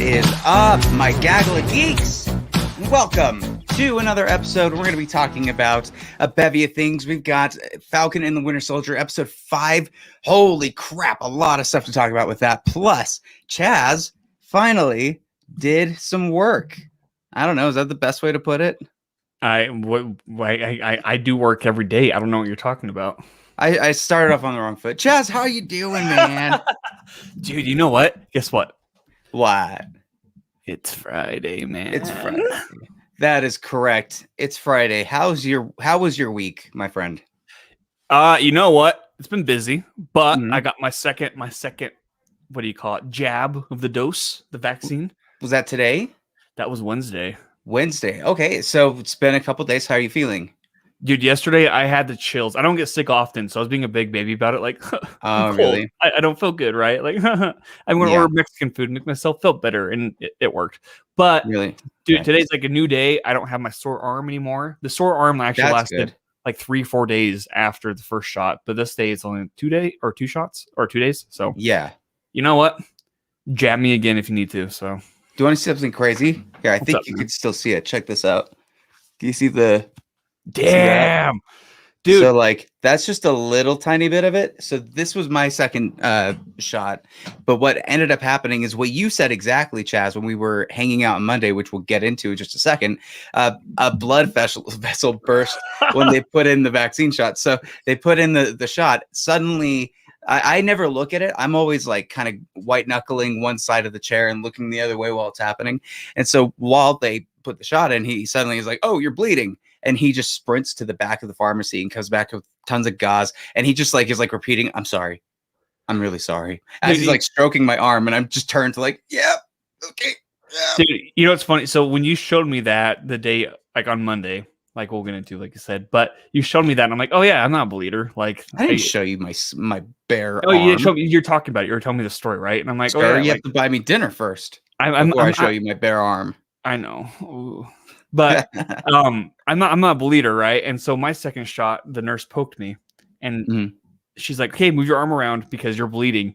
is up, my Gaggle of Geeks? Welcome to another episode. We're going to be talking about a bevy of things. We've got Falcon and the Winter Soldier, episode 5. Holy crap, a lot of stuff to talk about with that. Plus, Chaz finally did some work. I don't know, is that the best way to put it? I do work every day. I don't know what you're talking about. I started off on the wrong foot. Chaz, how you doing, man? Dude, you know what? Guess what? What? It's Friday, man. It's Friday. That is correct. It's Friday. How was your week, my friend? You know what? It's been busy, but I got my second, what do you call it? Jab of the dose, the vaccine. Was that today? That was Wednesday. Okay, so it's been a couple days. How are you feeling? Dude, yesterday I had the chills. I don't get sick often, so I was being a big baby about it. Like, oh, really? I don't feel good, right? Like, I'm going to order Mexican food and make myself feel better, and it worked. But, really, dude, today's like a new day. I don't have my sore arm anymore. The sore arm actually lasted like 3-4 days after the first shot, but this day it's only 2 days. So, yeah, you know what? Jab me again if you need to. So, do you want to see something crazy? Yeah, I think you can still see it. Check this out. Do you see the? Damn, dude. So like that's just a little tiny bit of it. So this was my second shot. But what ended up happening is what you said exactly, Chaz, when we were hanging out on Monday, which we'll get into in just a second. A blood vessel burst when they put in the vaccine shot. So they put in the shot. Suddenly, I never look at it. I'm always like kind of white knuckling one side of the chair and looking the other way while it's happening. And so while they put the shot in, he suddenly is like, "Oh, you're bleeding." And he just sprints to the back of the pharmacy and comes back with tons of gauze. And he just like is like repeating, "I'm sorry. I'm really sorry." As he's like stroking my arm, and I'm just turned to like, "Yeah, okay." Yeah. Dude, you know what's funny? So when you showed me that the day, like on Monday, like we'll get into, like you said, but you showed me that, and I'm like, "Oh yeah, I'm not a bleeder." Like I didn't show you my bare. Oh, you showed me, you're talking about it. You were telling me the story, right? And I'm like, "Oh yeah, you have to buy me dinner first before I show you my bare arm." I know. Ooh. But I'm not a bleeder, right? And so my second shot, the nurse poked me, and she's like, "Okay, move your arm around because you're bleeding."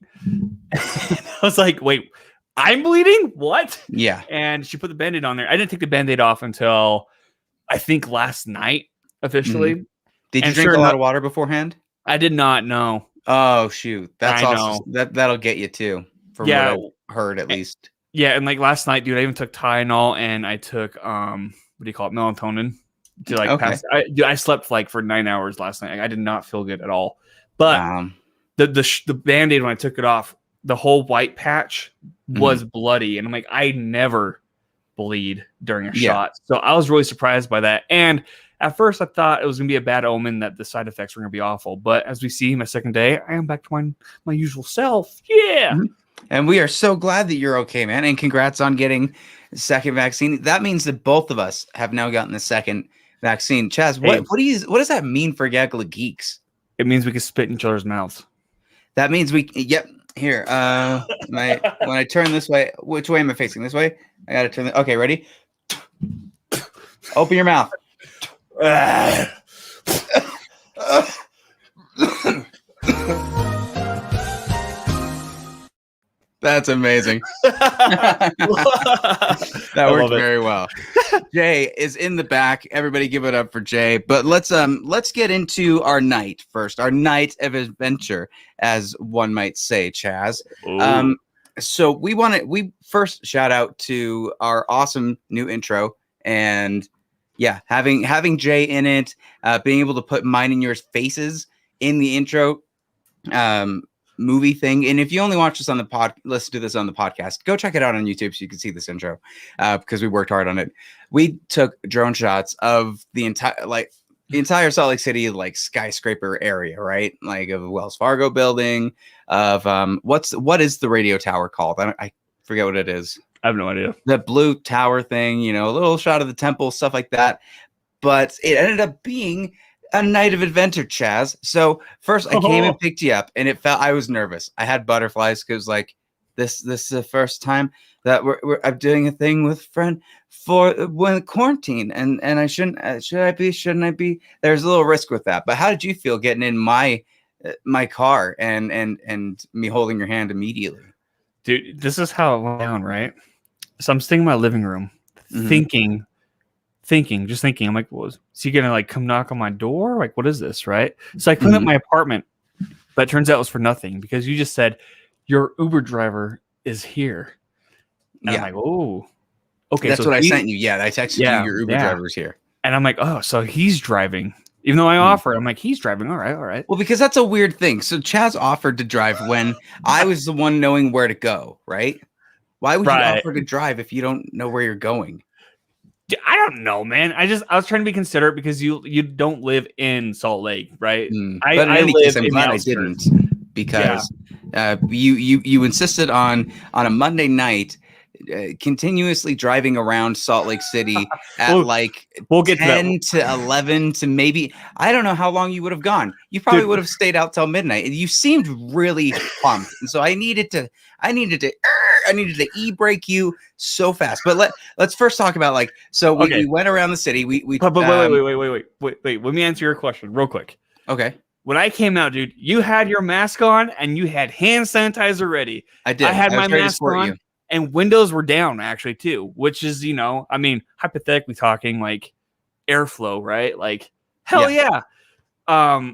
I was like, "Wait, I'm bleeding? What?" Yeah. And she put the Band-Aid on there. I didn't take the Band-Aid off until I think last night officially. Did you drink a lot of water beforehand? I did not know. Oh shoot, that's also that'll get you too. From what I heard, at least. Yeah, and like last night, dude, I even took Tylenol and I took what do you call it, melatonin to like pass. I slept like for 9 hours last night. I did not feel good at all. But the Band-Aid, when I took it off, the whole white patch was bloody, and I'm like, I never bleed during a shot, so I was really surprised by that. And at first, I thought it was gonna be a bad omen that the side effects were gonna be awful. But as we see, my second day, I am back to my usual self. Yeah. And we are so glad that you're okay, man. And congrats on getting the second vaccine. That means that both of us have now gotten the second vaccine. Chaz, what does that mean for Gaggle of Geeks? It means we can spit in each other's mouths. That means here. When I turn this way, which way am I facing? This way? I gotta turn okay, ready? Open your mouth. That's amazing. That worked very well. Jay is in the back. Everybody give it up for Jay. But let's get into our night first. Our night of adventure, as one might say, Chaz. So we first shout out to our awesome new intro, and having Jay in it, being able to put mine and yours faces in the intro. Movie thing. And if you only watch this on the listen to this on the podcast, go check it out on YouTube so you can see this intro, because we worked hard on it. We took drone shots of the entire Salt Lake City like skyscraper area, right? Like of the Wells Fargo building, of what is the radio tower called? I forget what it is. I have no idea. The blue tower thing, a little shot of the temple, stuff like that. But it ended up being a night of adventure, Chaz. So first I came and picked you up, and I was nervous. I had butterflies because like this is the first time that I'm doing a thing with a friend for when quarantine, and I shouldn't I be? There's a little risk with that. But how did you feel getting in my car and me holding your hand immediately? Dude, this is how it went down, right? So I'm sitting in my living room, thinking. I'm like, well, is he gonna like come knock on my door? Like, what is this, right? So I clean up my apartment, but it turns out it was for nothing because you just said your Uber driver is here. And I'm like, oh, okay. That's what I sent you. Yeah, I texted you your Uber driver's here. And I'm like, oh, so he's driving. Even though I offer, I'm like, he's driving. All right. Well, because that's a weird thing. So Chaz offered to drive when I was the one knowing where to go, right? Why would you offer to drive if you don't know where you're going? I don't know, man. I was trying to be considerate because you don't live in Salt Lake, right? But in any case, I'm glad I didn't, because you insisted on a Monday night continuously driving around Salt Lake City at we'll get 10 to 11 to maybe, I don't know how long you would have gone. You probably would have stayed out till midnight. You seemed really pumped, and so I needed to e-brake you so fast. But let's first talk about we went around the city. Wait. Let me answer your question real quick. Okay. When I came out, dude, you had your mask on and you had hand sanitizer ready. I did. I had my mask on. And windows were down actually too, which is, hypothetically talking, like airflow, right? Like, hell yeah. I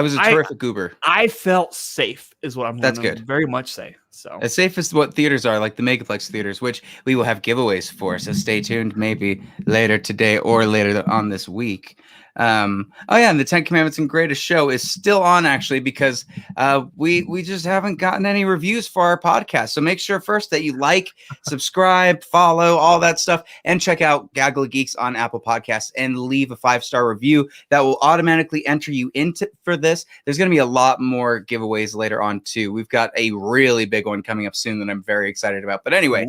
was a terrific Uber. I felt safe is what I'm That's good. Very much say. So as safe as what theaters are, like the Megaplex theaters, which we will have giveaways for. So stay tuned, maybe later today or later on this week. And the 10 Commandments and Greatest Show is still on actually, because we just haven't gotten any reviews for our podcast. So make sure first that you like, subscribe, follow, all that stuff, and check out Gaggle of Geeks on Apple Podcasts and leave a 5-star review that will automatically enter you into for this. There's going to be a lot more giveaways later on too. We've got a really big one coming up soon that I'm very excited about. But anyway,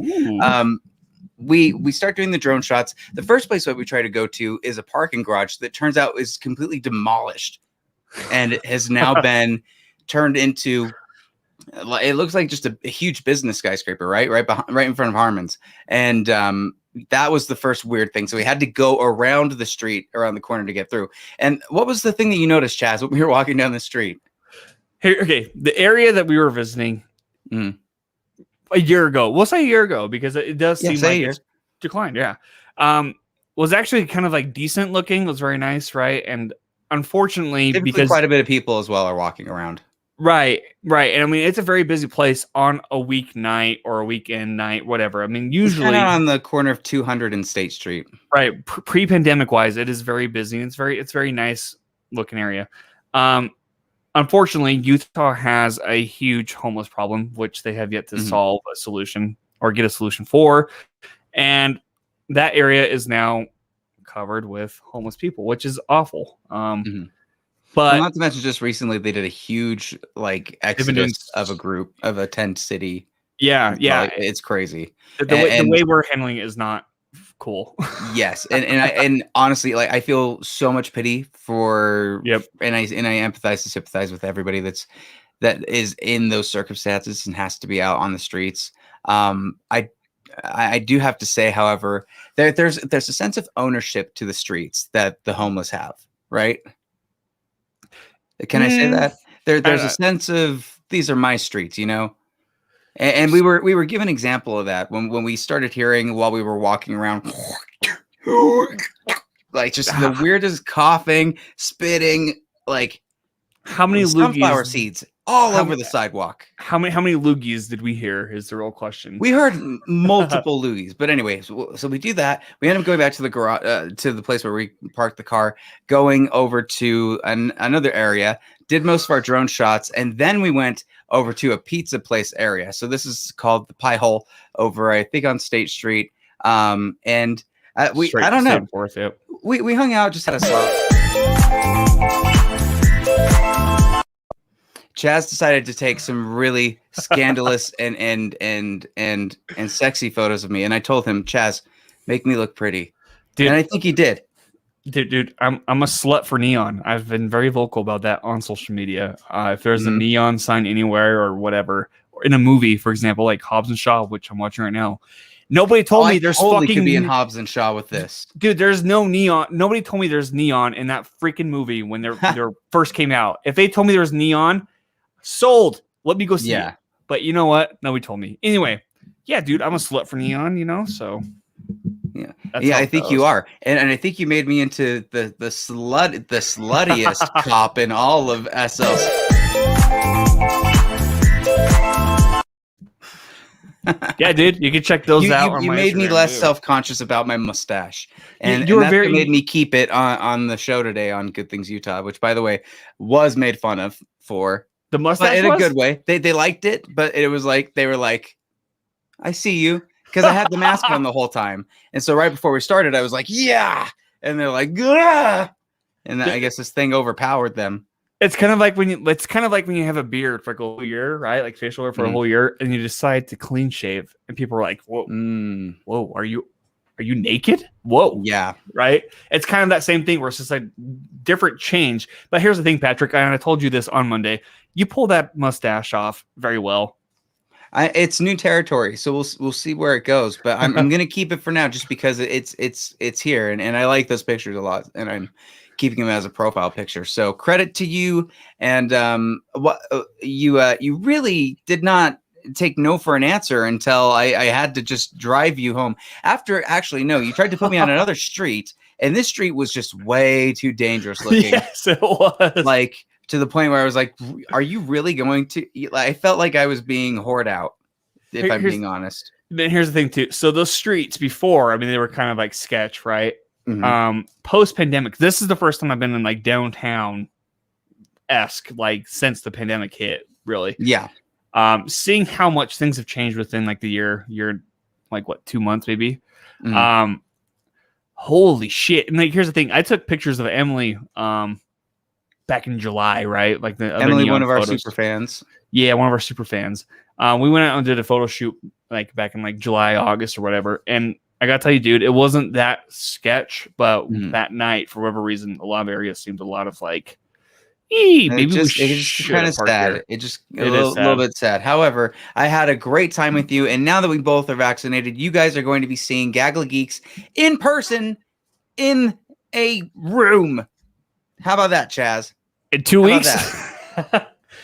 we start doing the drone shots. The first place that we try to go to is a parking garage that turns out is completely demolished, and it has now been turned into, it looks like just a huge business skyscraper, right in front of Harmon's. And that was the first weird thing. So we had to go around the street, around the corner to get through. And what was the thing that you noticed, Chaz, when we were walking down the street? Here, okay, the area that we were visiting. A year ago, we'll say a year ago, because it does seem like it's declined. Yeah. Was actually kind of like decent looking. It was very nice. Right. And unfortunately, because quite a bit of people as well are walking around. Right. And I mean, it's a very busy place on a weeknight or a weekend night, whatever. I mean, usually it's on the corner of 200 and State Street. Right. Pre-pandemic wise, it is very busy. It's very nice looking area. Unfortunately, Utah has a huge homeless problem, which they have yet to solve a solution or get a solution for. And that area is now covered with homeless people, which is awful. But not to mention, just recently, they did a huge exodus of a tent city. Yeah. It's crazy. The way we're handling it is not cool. Yes, and honestly, I feel so much pity for. Yep. And I empathize and sympathize with everybody that is in those circumstances and has to be out on the streets. I do have to say, however, there's a sense of ownership to the streets that the homeless have, right? Can I say that? There's a sense of, these are my streets, And we were given an example of that when we started hearing while we were walking around, just the weirdest coughing, spitting, how many sunflower seeds all over the sidewalk. How many loogies did we hear? Is the real question. We heard multiple loogies, but anyway, so we do that. We end up going back to the garage, to the place where we parked the car, going over to another area. Did most of our drone shots, and then we went over to a pizza place area. So this is called the Pie Hole over, I think, on State Street. I don't know. Forth, yep. We hung out, just had a slot. Chaz decided to take some really scandalous and sexy photos of me, and I told him, Chaz, make me look pretty, dude. And I think he did. Dude, I'm a slut for neon. I've been very vocal about that on social media. If there's a neon sign anywhere or whatever, or in a movie, for example, like Hobbs and Shaw, which I'm watching right now, nobody told me there's totally could be in Hobbs and Shaw with this. Dude, there's no neon. Nobody told me there's neon in that freaking movie when they first came out. If they told me there was neon, sold. Let me go see it. But you know what? Nobody told me. Anyway, Yeah, dude, I'm a slut for neon, so yeah, yeah, I think you are, and I think you made me into the sluttiest cop in all of SL. Yeah, dude, you can check those out. You made me less self-conscious about my mustache, and that's what made me keep it on the show today on Good Things Utah, which, by the way, was made fun of for the mustache in a good way. They liked it, but it was like they were like, "I see you," because I had the mask on the whole time, and so right before we started, I was like, "Yeah," and they're like, "Gah!" And I guess this thing overpowered them. It's kind of like when you have a beard for like a whole year, right? Like facial hair for a whole year, and you decide to clean shave, and people are like, "Whoa, whoa, are you naked? Whoa, yeah, right." It's kind of that same thing where it's just like different change. But here's the thing, Patrick, and I told you this on Monday. You pull that mustache off very well. It's new territory, so we'll see where it goes. But I'm gonna keep it for now, just because it's here, and I like those pictures a lot, and I'm keeping them as a profile picture. So credit to you. And what you really did not take no for an answer until I had to just drive you home. After actually, no, you tried to put me on another street, and this street was just way too dangerous looking. Yes, it was. Like to the point where I was like, "Are you really going to?" I felt like I was being whored out. If I'm being honest. Then here's the thing too. So those streets before, I mean, they were kind of like sketch, right? Post pandemic, this is the first time I've been in like downtown esque, like since the pandemic hit, really. Yeah. Seeing how much things have changed within like the year, like what, 2 months maybe. Holy shit. And like, here's the thing. I took pictures of Emily back in July, right? Like the Emily, one of our super fans. Yeah, one of our super fans. We went out and did a photo shoot like back in like July, August or whatever. And I gotta tell you, dude, it wasn't that sketch, but that night, for whatever reason, a lot of areas seemed a lot of like, maybe it's just kind of sad. Here. It just a little bit sad. However, I had a great time with you, and now that we both are vaccinated, you guys are going to be seeing Gaggle of Geeks in person in a room. How about that, Chaz? In 2 weeks?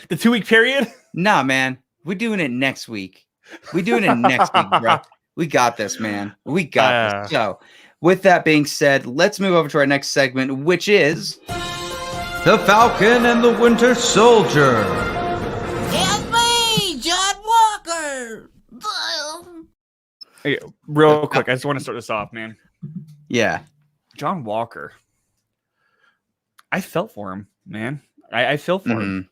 The 2 week period? Nah, man. We're doing it next week. We're doing it next week, bro. We got this, man. We got this. So, with that being said, let's move over to our next segment, which is The Falcon and the Winter Soldier. It's me, John Walker. Hey, real quick, I just want to start this off, man. Yeah. John Walker. I felt for him, man. I feel for him.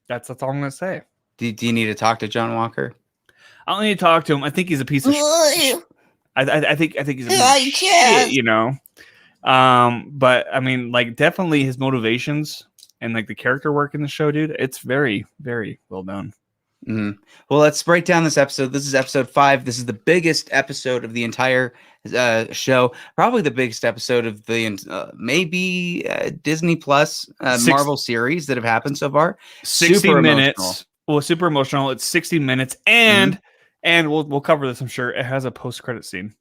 That's all I'm going to say. Do you need to talk to John Walker? I don't need to talk to him. I think he's a piece of shit. I think he's a piece of shit, but I mean, like, definitely his motivations and like the character work in the show, dude, it's very, very well done. Well, let's break down this episode. This is episode 5. This is the biggest episode of the entire show. Probably the biggest episode of the maybe Disney Plus Marvel series that have happened so far. 60 minutes. Emotional. Well, super emotional. It's 60 minutes, and we'll cover this, I'm sure. It has a post-credit scene.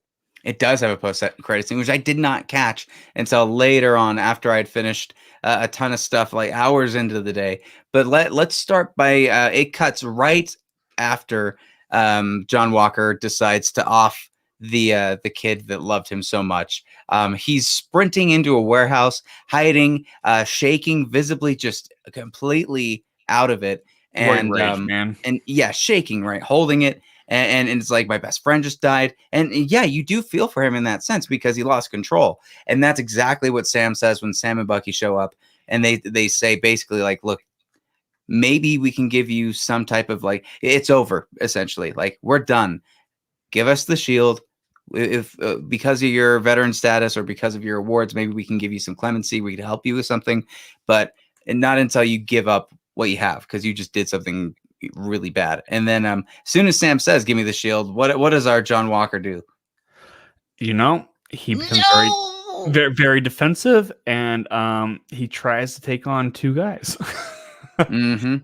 It does have a post-credit scene, which I did not catch until later on after I'd finished a ton of stuff, like hours into the day. But let's start by it cuts right after John Walker decides to off the kid that loved him so much. He's sprinting into a warehouse, hiding, shaking, visibly just completely out of it. And rage, man. And yeah, shaking, right, holding it, and it's like, my best friend just died, and yeah, you do feel for him in that sense because he lost control, and that's exactly what Sam says when Sam and Bucky show up, and they say basically like, look, maybe we can give you some type of like, it's over, essentially, like, we're done. Give us the shield. If because of your veteran status or because of your awards, maybe we can give you some clemency. We can help you with something, but not until you give up what you have, because you just did something really bad. And then as soon as Sam says, give me the shield, what does our John Walker do? He becomes very, very defensive, and he tries to take on 2 guys. 3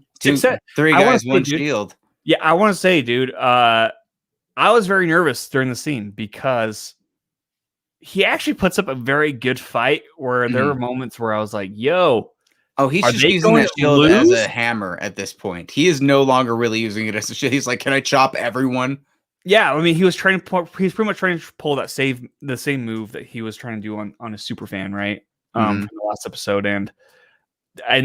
guys, 1 shield. Yeah, I want to say, dude, I was very nervous during the scene because he actually puts up a very good fight where there were moments where I was like, yo, oh, he's just using that shield as a hammer at this point. He is no longer really using it as a shield. He's like, can I chop everyone? Yeah, I mean, he's pretty much trying to pull the same move that he was trying to do on a super fan, right? From the last episode, and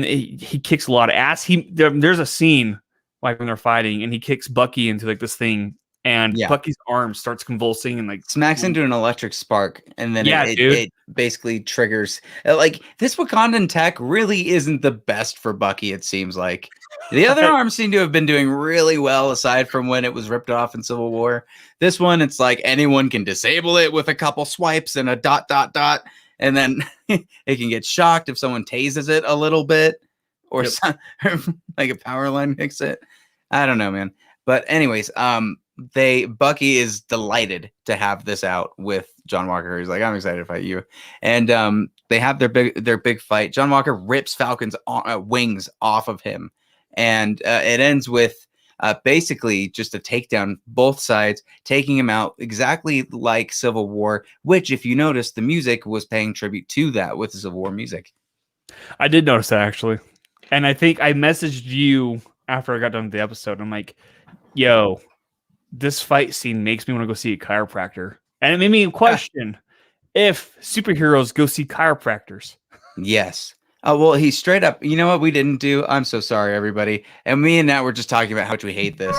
he kicks a lot of ass. There's a scene like when they're fighting, and he kicks Bucky into like this thing, and Bucky's arm starts convulsing and like smacks into an electric spark, and then it basically triggers. Like this Wakandan tech really isn't the best for Bucky. It seems like the other arms seem to have been doing really well, aside from when it was ripped off in Civil War. This one, it's like anyone can disable it with a couple swipes and a ... and then it can get shocked if someone tases it a little bit, or like a power line hits it. I don't know, man. But anyways, Bucky is delighted to have this out with John Walker. He's like, I'm excited to fight you. And they have their big fight. John Walker rips Falcon's wings off of him. And it ends with basically just a takedown, both sides taking him out exactly like Civil War, which, if you notice, the music was paying tribute to that with the Civil War music. I did notice that, actually. And I think I messaged you after I got done with the episode. I'm like, yo, this fight scene makes me want to go see a chiropractor. And it made me question if superheroes go see chiropractors. Yes. Oh, well, he's straight up. You know what we didn't do? I'm so sorry, everybody. And me and Nat were just talking about how much we hate this.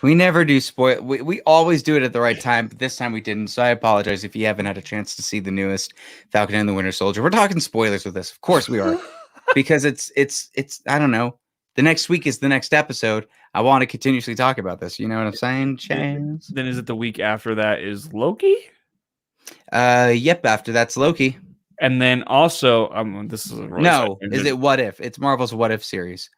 We never do spoil. We always do it at the right time, but this time we didn't. So I apologize if you haven't had a chance to see the newest Falcon and the Winter Soldier. We're talking spoilers with this. Of course we are. Because it's I don't know. The next week is the next episode. I want to continuously talk about this. You know what I'm saying, Chaz? Then is it the week after that is Loki? Yep. After that's Loki. And then also, this is is it What If? It's Marvel's What If series.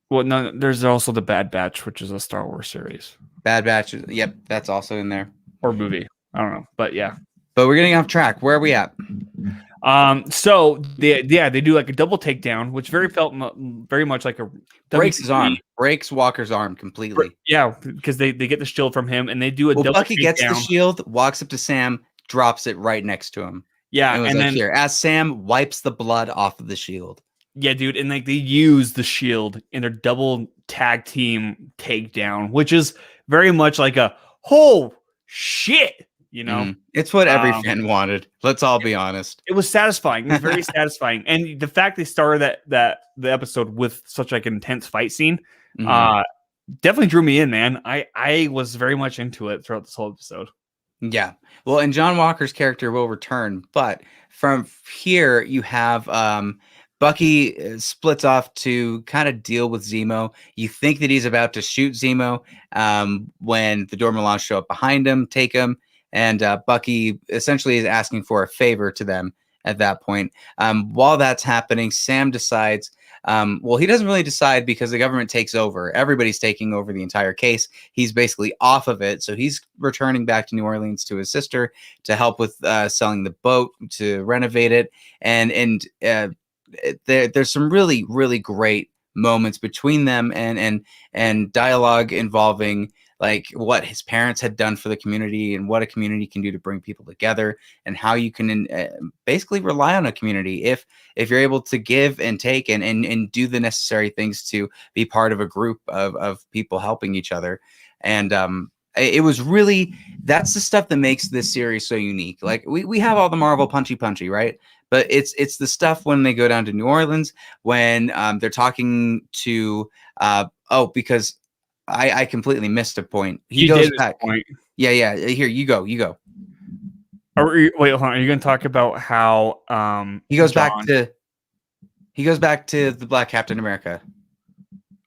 Well, no, there's also the Bad Batch, which is a Star Wars series. Bad Batch. Yep, that's also in there. Or movie. I don't know, but yeah. But we're getting off track. Where are we at? So they do like a double takedown, which felt very much like a breaks his arm, breaks Walker's arm completely. Yeah, because they get the shield from him and they do a double Bucky takedown. Gets the shield, walks up to Sam, drops it right next to him. Yeah, and then here, as Sam wipes the blood off of the shield. Yeah, dude, and like they use the shield in their double tag team takedown, which is very much like a shit. You know, it's what every fan wanted. Let's all be honest. It was satisfying. It was very satisfying, and the fact they started the episode with such like an intense fight scene, definitely drew me in. Man, I was very much into it throughout this whole episode. Yeah, well, and John Walker's character will return, but from here you have Bucky splits off to kind of deal with Zemo. You think that he's about to shoot Zemo when the Dormelons show up behind him, take him. And Bucky essentially is asking for a favor to them at that point. While that's happening, Sam decides, he doesn't really decide because the government takes over. Everybody's taking over the entire case. He's basically off of it. So he's returning back to New Orleans to his sister to help with selling the boat, to renovate it. And there's some really, really great moments between them and dialogue involving like what his parents had done for the community and what a community can do to bring people together, and how you can basically rely on a community if you're able to give and take and do the necessary things to be part of a group of people helping each other. And it was really, that's the stuff that makes this series so unique. Like we have all the Marvel punchy, right? But it's the stuff when they go down to New Orleans, when they're talking to because I completely missed a point. He goes back. Yeah. Here, you go. Wait, hold on. Are you going to talk about how he goes back to the Black Captain America?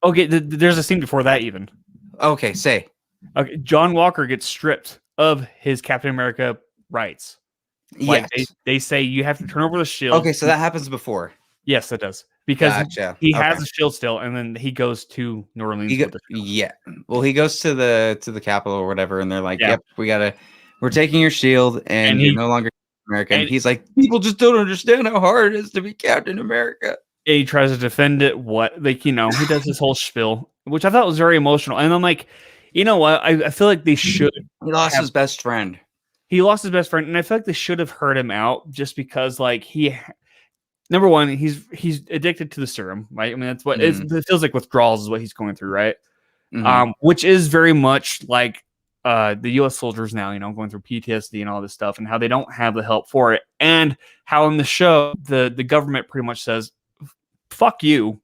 Okay, there's a scene before that even. Okay, say. Okay, John Walker gets stripped of his Captain America rights. Like they say you have to turn over the shield. Okay, so that happens before. Yes, it does. Because he has the shield still, and then he goes to New Orleans. Yeah. Well, he goes to the capital or whatever, and they're like, "Yep, we're taking your shield, and you're no longer American." And he's like, "People just don't understand how hard it is to be Captain America." And he tries to defend it. He does this whole spiel, which I thought was very emotional. And I'm like, you know what? I feel like they should. He lost his best friend. He lost his best friend, and I feel like they should have heard him out, just because like number one, he's addicted to the serum, right? I mean, that's what it feels like. Withdrawals is what he's going through, right? Which is very much like the U.S. soldiers now, going through PTSD and all this stuff, and how they don't have the help for it, and how in the show the government pretty much says, "Fuck you,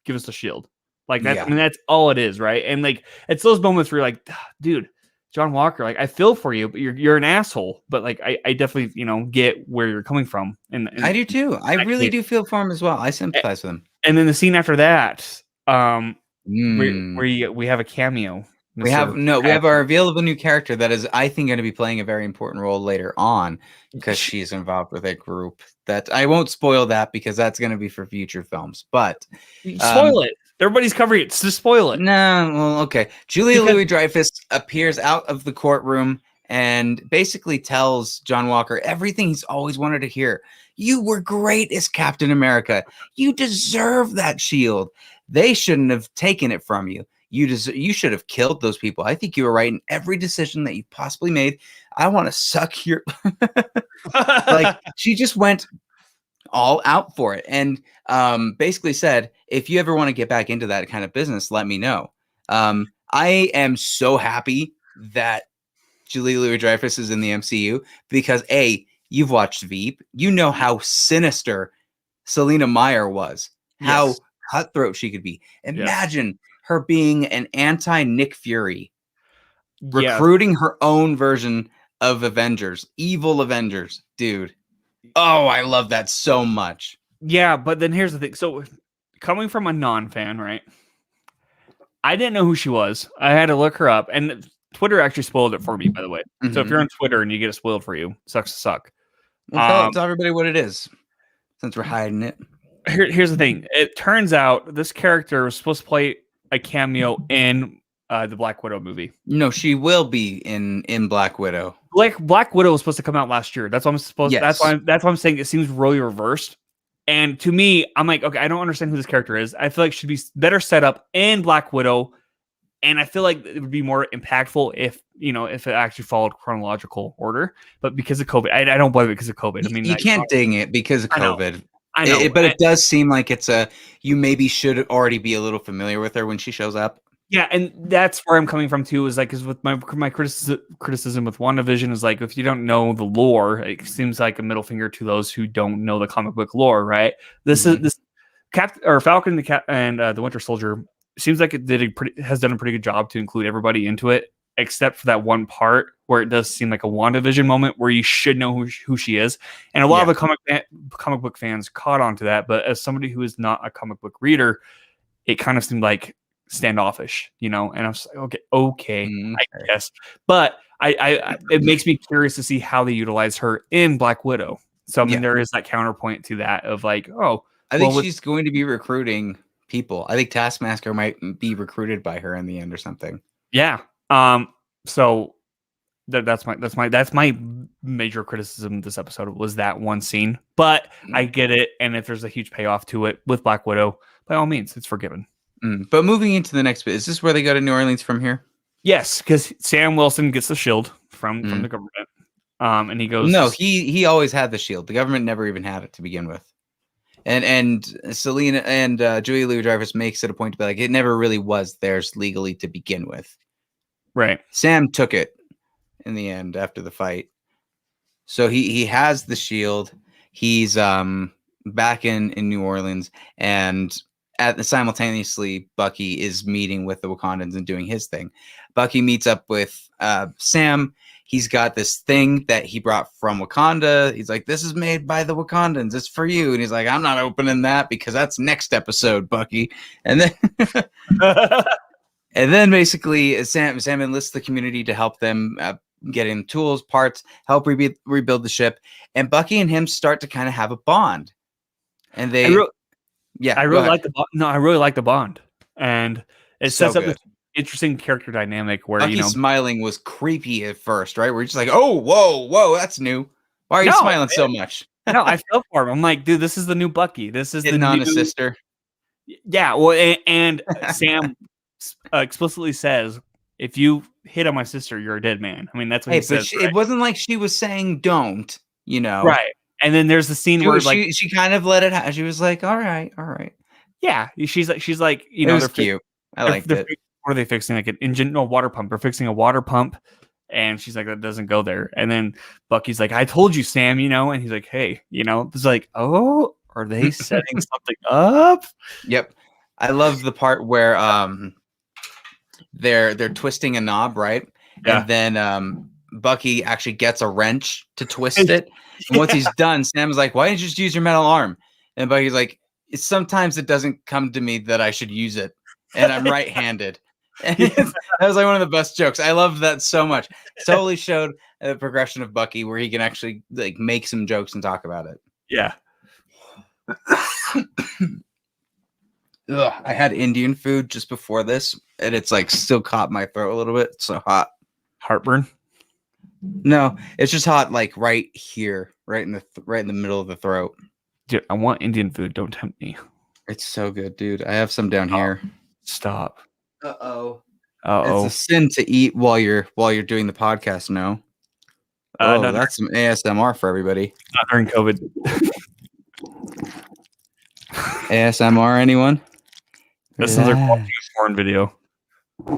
give us the shield." Like that. I mean, that's all it is, right? And like it's those moments where you're like, dude, John Walker, like I feel for you, but you're an asshole. But like I definitely get where you're coming from, and I do too. I really do feel for him as well. I sympathize with him. And then the scene after that, where we have a cameo. We have our reveal of a new character that is, I think, going to be playing a very important role later on because she's involved with a group that I won't spoil that because that's going to be for future films. But spoil it. Everybody's covering it. Just spoil it. No, well, okay. Julia Louis-Dreyfus appears out of the courtroom and basically tells John Walker everything he's always wanted to hear. You were great as Captain America. You deserve that shield. They shouldn't have taken it from you. You should have killed those people. I think you were right in every decision that you possibly made. I want to suck your like she just went all out for it and basically said, if you ever want to get back into that kind of business, let me know. I am so happy that Julia Louis-Dreyfus is in the MCU because you've watched Veep. You know how sinister Selena Meyer was, how cutthroat she could be. Imagine her being an anti-Nick Fury, recruiting her own version of Avengers, evil Avengers, dude. Oh, I love that so much. Yeah, but then here's the thing. So coming from a non-fan, right? I didn't know who she was. I had to look her up, and Twitter actually spoiled it for me, by the way. So if you're on Twitter and you get it spoiled for you, sucks to suck. Well, tell everybody what it is, since we're hiding it. Here's the thing. It turns out this character was supposed to play a cameo in the Black Widow movie. No, she will be in Black Widow. Black Widow was supposed to come out last year. That's what I'm supposed. Yes. That's why I'm saying it seems really reversed. And to me, I'm like, okay, I don't understand who this character is. I feel like she'd be better set up in Black Widow, and I feel like it would be more impactful if it actually followed chronological order. But because of COVID, I don't believe it because of COVID. I mean, you can't ding it because of COVID. I know, but it does seem like you maybe should already be a little familiar with her when she shows up. Yeah, and that's where I'm coming from too. Is like, because with my criticism with WandaVision is like, if you don't know the lore, it seems like a middle finger to those who don't know the comic book lore, right? This Falcon and the Winter Soldier seems like it has done a pretty good job to include everybody into it, except for that one part where it does seem like a WandaVision moment where you should know who she is. And a lot of the comic book fans caught on to that. But as somebody who is not a comic book reader, it kind of seemed like standoffish, and I was like, okay, I guess. But it makes me curious to see how they utilize her in Black Widow. So I mean, there is that counterpoint to that of like, I think she's going to be recruiting people. I think Taskmaster might be recruited by her in the end or something. Yeah. So that's my major criticism of this episode was that one scene. But I get it, and if there's a huge payoff to it with Black Widow, by all means, it's forgiven. But moving into the next bit, is this where they go to New Orleans from here? Yes, because Sam Wilson gets the shield from the government, and he goes. No, he always had the shield. The government never even had it to begin with. And Selena and Julia Louis-Dreyfus makes it a point to be like, it never really was theirs legally to begin with. Right. Sam took it in the end after the fight. So he has the shield. He's back in New Orleans, and simultaneously Bucky is meeting with the Wakandans and doing his thing. Bucky meets up with Sam. He's got this thing that he brought from Wakanda. He's like, this is made by the Wakandans. It's for you. And he's like, I'm not opening that because that's next episode, Bucky. And then and then basically Sam enlists the community to help them get in tools, parts, help rebuild the ship. And Bucky and him start to kind of have a bond. And they... I really like the bond. No, I really like the bond, and it sets up this interesting character dynamic where Bucky smiling was creepy at first, right? We're just like, oh, whoa, that's new. Why are you smiling so much? No, I feel for him. I'm like, dude, this is the new Bucky. This is the new sister. Yeah, well, and Sam explicitly says, if you hit on my sister, you're a dead man. I mean, that's what he says. But it wasn't like she was saying don't, Right. And then there's the scene where like she kind of let it. She was like, all right. Yeah, she's like, It was cute. I liked it. What are they fixing? Like an engine, no, water pump. They're fixing a water pump, and she's like, that doesn't go there. And then Bucky's like, I told you, Sam. And he's like, hey, it's like, oh, are they setting something up? Yep. I love the part where they're twisting a knob, right? Yeah. And then Bucky actually gets a wrench to twist it. And once he's done, Sam's like, why didn't you just use your metal arm? And Bucky's like, sometimes it doesn't come to me that I should use it. And I'm right-handed. And that was like one of the best jokes. I love that so much. Totally showed the progression of Bucky where he can actually like make some jokes and talk about it. Yeah. Ugh, I had Indian food just before this, and it's like still caught my throat a little bit. It's so hot. Heartburn? No, it's just hot, like right here, right in the middle of the throat. Dude, I want Indian food. Don't tempt me. It's so good, dude. I have some down here. Stop. Uh-oh. Uh-oh. It's a sin to eat while you're doing the podcast. No. No, that's some ASMR for everybody. Not during COVID. ASMR, anyone? This is our porn video. All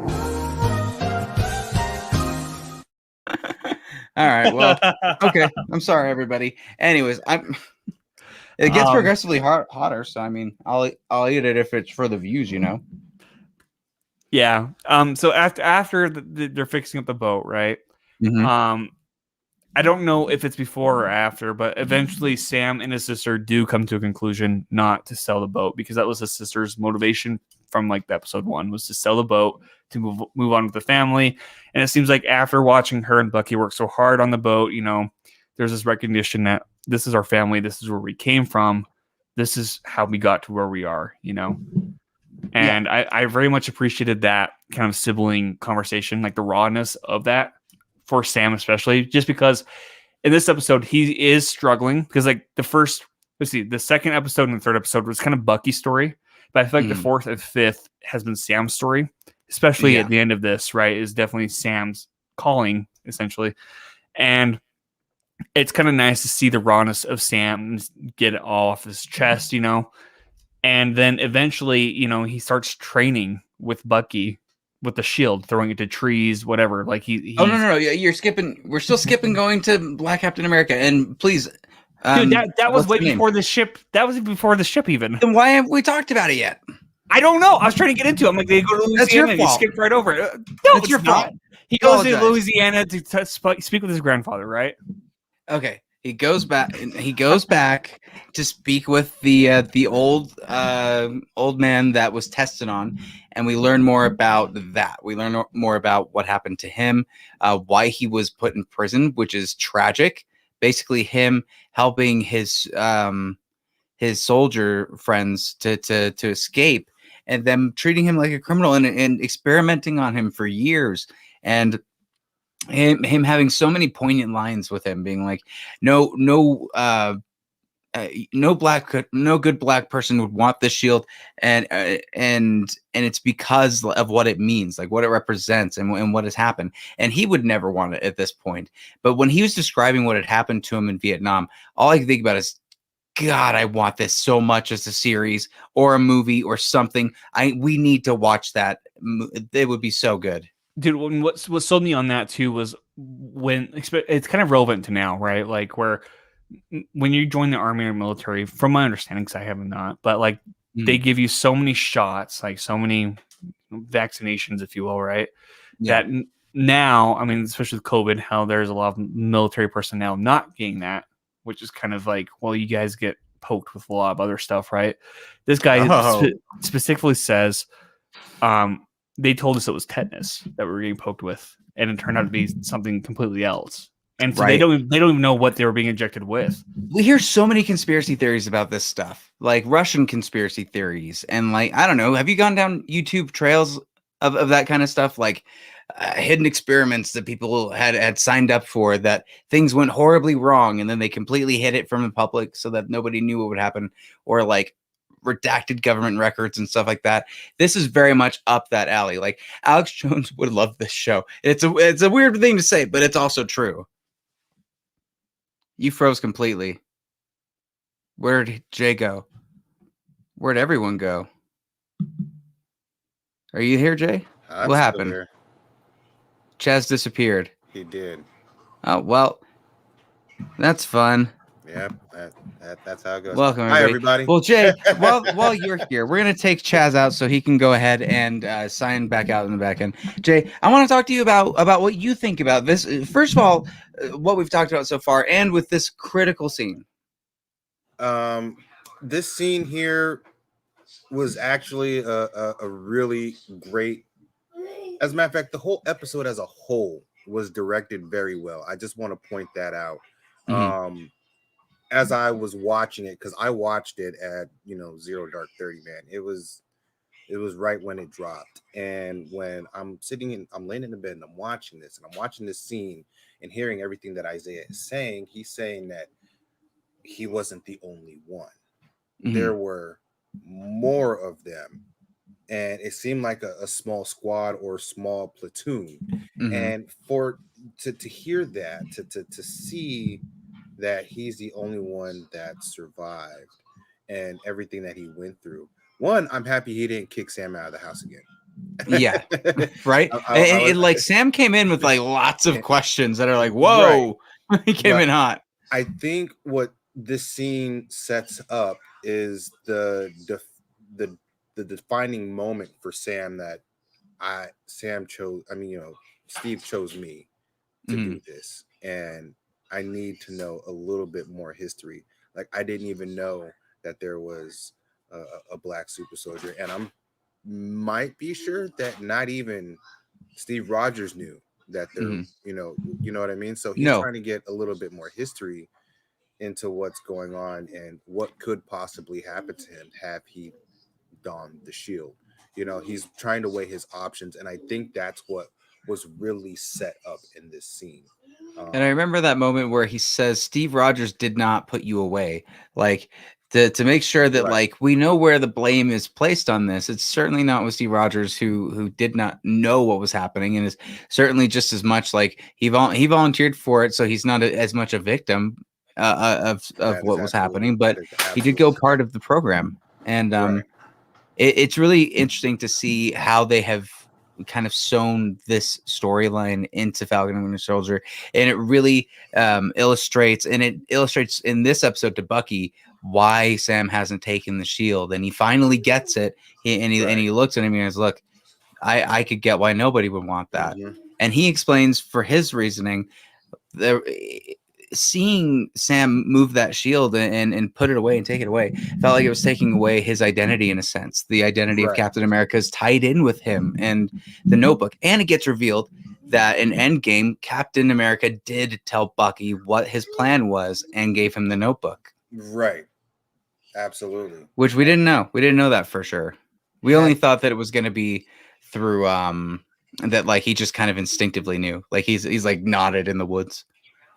right. Well, okay. I'm sorry, everybody. Anyways, it gets progressively hotter. So I mean, I'll eat it if it's for the views, Yeah. So after they're fixing up the boat, right? Mm-hmm. I don't know if it's before or after, but eventually Sam and his sister do come to a conclusion not to sell the boat because that was his sister's motivation from like episode 1 was to sell the boat to move on with the family. And it seems like after watching her and Bucky work so hard on the boat, there's this recognition that this is our family. This is where we came from. This is how we got to where we are, And yeah. I very much appreciated that kind of sibling conversation, like the rawness of that. For Sam especially, just because in this episode he is struggling because like the second episode and the third episode was kind of Bucky's story, but I feel like the fourth and fifth has been Sam's story, especially at the end of this, right, is definitely Sam's calling essentially. And it's kind of nice to see the rawness of Sam get it all off his chest, and then eventually, he starts training with Bucky with the shield, throwing it to trees, whatever. Like he. Oh no! You're skipping. We're still skipping going to Black Captain America. And please, dude, that was way before the ship. That was before the ship even. Then why haven't we talked about it yet? I don't know. I was trying to get into it. I'm like, they go to Louisiana. That's your and fault. He skipped right over it. No, it's your fault. He goes to Louisiana to speak with his grandfather, right? Okay. He goes back to speak with the old man that was tested on, and we learn more about that. We learn more about what happened to him, why he was put in prison, which is tragic. Basically, him helping his soldier friends to escape, and them treating him like a criminal and experimenting on him for years, and him having so many poignant lines with him being like, no good black person would want this shield, and it's because of what it means, like what it represents and what has happened. And he would never want it at this point. But when he was describing what had happened to him in Vietnam, all I can think about is, God, I want this so much as a series or a movie or something. We need to watch that. It would be so good. Dude, what sold me on that too was when it's kind of relevant to now, right? Like where when you join the army or military, from my understanding, because I have not, but like they give you so many shots, like so many vaccinations, if you will, right? Yeah. That now, I mean, especially with COVID, how there's a lot of military personnel not getting that, which is kind of like, well, you guys get poked with a lot of other stuff, right? This guy specifically says, they told us it was tetanus that we were getting poked with, and it turned out to be something completely else. And so they don't even know what they were being injected with. We hear so many conspiracy theories about this stuff, like Russian conspiracy theories, and like I don't know. Have you gone down YouTube trails of that kind of stuff, like hidden experiments that people had signed up for, that things went horribly wrong, and then they completely hid it from the public so that nobody knew what would happen, or like redacted government records and stuff like that. This is very much up that alley. Like Alex Jones would love this show. It's a weird thing to say, but it's also true. You froze completely. Where'd Jay go? Where'd everyone go? Are you here, Jay? I'm What still happened? here. Chaz disappeared. He did. Oh, well, that's fun. Yep, that's how it goes. Welcome, Hi, everybody. everybody. Well, Jay, while you're here, we're going to take Chaz out so he can go ahead and sign back out in the back end. Jay, I want to talk to you about what you think about this. First of all, what we've talked about so far and with this critical scene. This scene here was actually a really great. As a matter of fact, the whole episode as a whole was directed very well. I just want to point that out. As I was watching it, because I watched it at 0 Dark 30, man. It was right when it dropped. And when I'm laying in the bed and I'm watching this, and I'm watching this scene and hearing everything that Isaiah is saying, he's saying that he wasn't the only one. There were more of them. And it seemed like a small squad or small platoon. And to hear that, to see that he's the only one that survived and everything that he went through. One, I'm happy he didn't kick Sam out of the house again. Yeah, right. Like Sam came in with like lots of questions that are like, whoa, right. He came in hot. I think what this scene sets up is the defining moment for Sam that Steve chose me to do this, and I need to know a little bit more history. Like, I didn't even know that there was a black super soldier, and I'm might be sure that not even Steve Rogers knew that there, you know what I mean? So he's trying to get a little bit more history into what's going on and what could possibly happen to him have he donned the shield. He's trying to weigh his options, and I think that's what was really set up in this scene. And I remember that moment where he says, Steve Rogers did not put you away. Like, to make sure that like we know where the blame is placed on this. It's certainly not with Steve Rogers who did not know what was happening, and is certainly just as much like he volunteered for it, so he's not as much a victim of what was happening, but he did go part of the program. And it's really interesting to see how they have kind of sewn this storyline into Falcon and Winter Soldier, and it really illustrates in this episode to Bucky why Sam hasn't taken the shield, and he finally gets it. He looks at him and he goes, "Look, I could get why nobody would want that," and he explains for his reasoning. Seeing Sam move that shield and put it away and take it away felt like it was taking away his identity in a sense. The identity of Captain America is tied in with him and the Notebook. And it gets revealed that in Endgame, Captain America did tell Bucky what his plan was and gave him the Notebook. Right. Absolutely. Which we didn't know. We didn't know that for sure. We only thought that it was going to be through that like he just kind of instinctively knew. Like he's like nodded in the woods.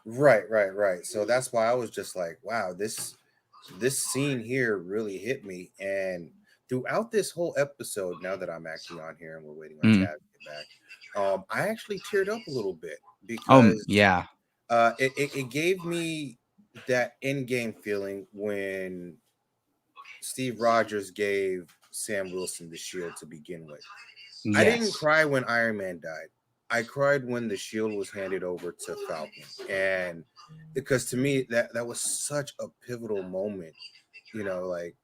Right. So that's why I was just like, wow, this scene here really hit me. And throughout this whole episode, now that I'm actually on here and we're waiting on Chaz to get back, I actually teared up a little bit because it gave me that in-game feeling when Steve Rogers gave Sam Wilson the shield to begin with. Yes. I didn't cry when Iron Man died. I cried when the shield was handed over to Falcon, and because to me that was such a pivotal moment. Like,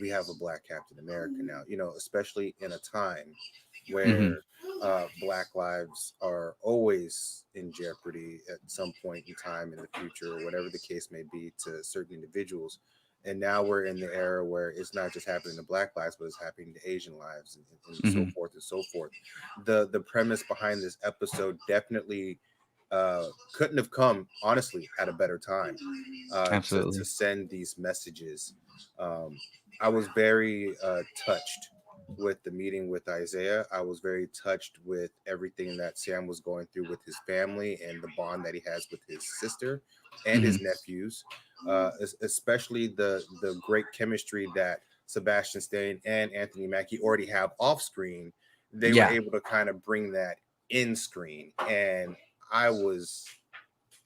we have a black Captain America now. Especially in a time where black lives are always in jeopardy at some point in time in the future, or whatever the case may be to certain individuals. And now we're in the era where it's not just happening to black lives, but it's happening to Asian lives and so forth and so forth. The premise behind this episode definitely couldn't have come, honestly, at a better time to send these messages. I was very touched with the meeting with Isaiah. I was very touched with everything that Sam was going through with his family and the bond that he has with his sister and his nephews. Especially the great chemistry that Sebastian Stan and Anthony Mackie already have off screen. They were able to kind of bring that in screen, and I was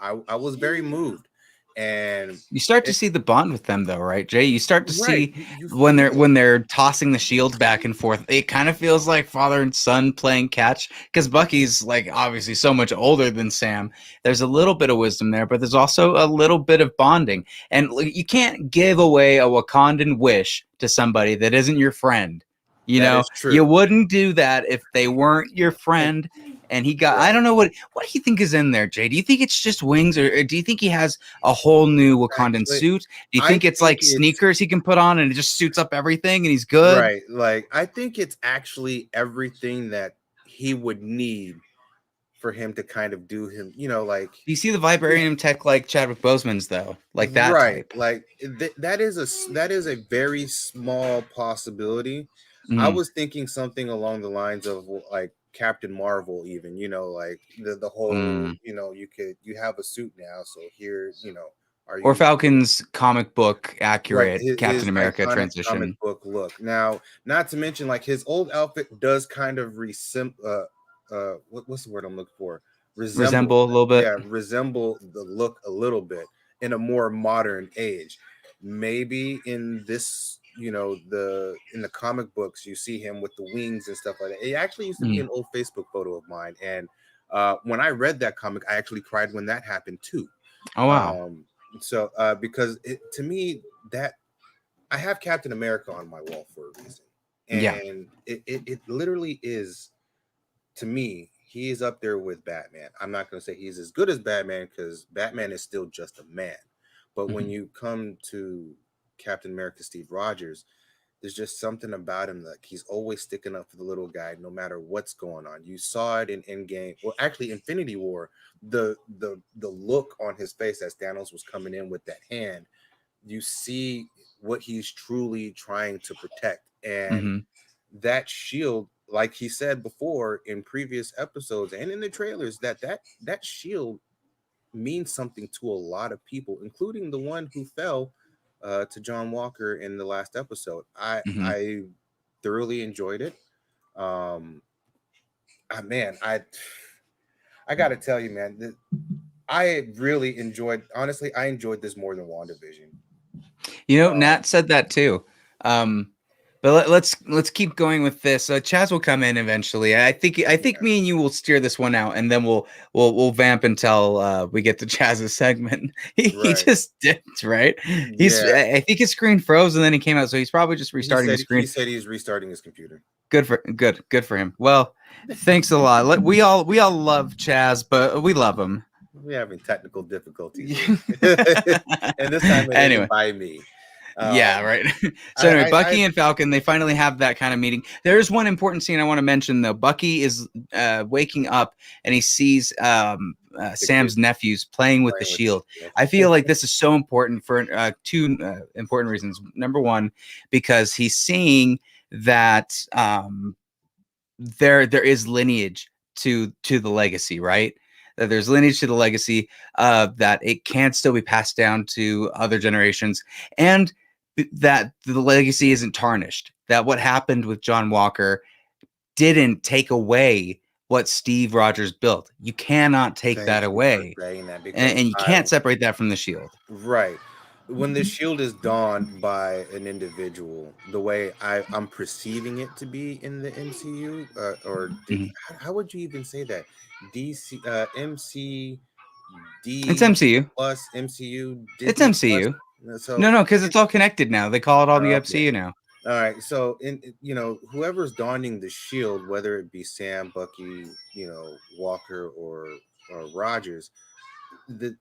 very moved. And you start to see the bond with them, though, right, Jay? You start to see you when feel it. they're tossing the shields back and forth. It kind of feels like father and son playing catch, because Bucky's like obviously so much older than Sam. There's a little bit of wisdom there, but there's also a little bit of bonding. And you can't give away a Wakandan wish to somebody that isn't your friend. You That know, is true. you wouldn't do that if they weren't your friend. And he got, I don't know what do you think is in there, Jay? Do you think it's just wings, or do you think he has a whole new Wakandan suit? Do you think it's like sneakers he can put on and it just suits up everything and he's good? Right. Like, I think it's actually everything that he would need for him to kind of do him, like. Do you see the vibranium tech like Chadwick Boseman's, though? Like that type? Like that is a very small possibility. I Mhm. was thinking something along the lines of like Captain Marvel, even, like the whole, you have a suit now, so here, are you Or Falcon's comic book right accurate Captain his America iconic comic transition. book look. Now, not to mention, like, his old outfit does kind of what's the word I'm looking for? Resemble a little bit. Resemble the look a little bit in a more modern age. Maybe in this, in the comic books, you see him with the wings and stuff like that. It actually used to be an old Facebook photo of mine, and when I read that comic, I actually cried when that happened too. Oh wow. So because to me, that I have Captain America on my wall for a reason, and it literally is, to me, he is up there with Batman. I'm not going to say he's as good as Batman, because Batman is still just a man. But when you come to Captain America, Steve Rogers, there's just something about him, like he's always sticking up for the little guy, no matter what's going on. You saw it in Endgame, well, actually, Infinity War. The look on his face as Thanos was coming in with that hand, you see what he's truly trying to protect, and that shield, like he said before in previous episodes and in the trailers, that shield means something to a lot of people, including the one who fell to John Walker in the last episode. I thoroughly enjoyed it. Man, I got to tell you, man, I really enjoyed. Honestly, I enjoyed this more than WandaVision. Nat said that too. But let's keep going with this. Chaz will come in eventually. I think me and you will steer this one out, and then we'll vamp until we get to Chaz's segment. He just dipped, right? I think his screen froze and then he came out, so he's probably just restarting his screen. He said he's restarting his computer. Good for him. Well, thanks a lot. We all love Chaz, but we love him. We're having technical difficulties, and this time it isn't by me. Right. So anyway, Bucky and Falcon, they finally have that kind of meeting. There's one important scene I want to mention, though. Bucky is waking up and he sees Sam's nephews playing with the shield. I feel like this is so important for two important reasons. Number one, because he's seeing that there is lineage to the legacy, right? That there's lineage to the legacy, that it can still be passed down to other generations, and that the legacy isn't tarnished. That what happened with John Walker didn't take away what Steve Rogers built. You cannot take that away, and you can't separate that from the shield. Right. When the shield is donned by an individual, the way I'm perceiving it to be in the MCU, how would you even say that? DC, MCD. It's MCU plus MCU. Disney it's MCU. Plus. So no, because it's all connected now. They call it all the MCU now. All right. So whoever's donning the shield, whether it be Sam, Bucky, Walker, or Rogers, it's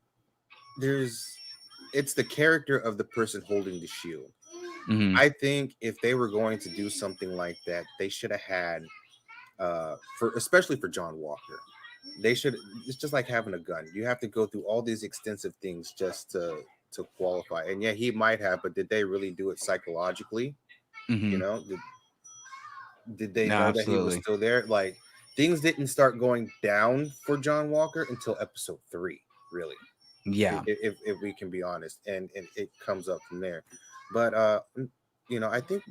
the character of the person holding the shield. I think if they were going to do something like that, they should have had, especially for John Walker, it's just like having a gun. You have to go through all these extensive things just to qualify. And yeah, he might have, but did they really do it psychologically? Did they know that he was still there? Like, things didn't start going down for John Walker until episode 3, really. Yeah, if we can be honest, and it comes up from there. But I think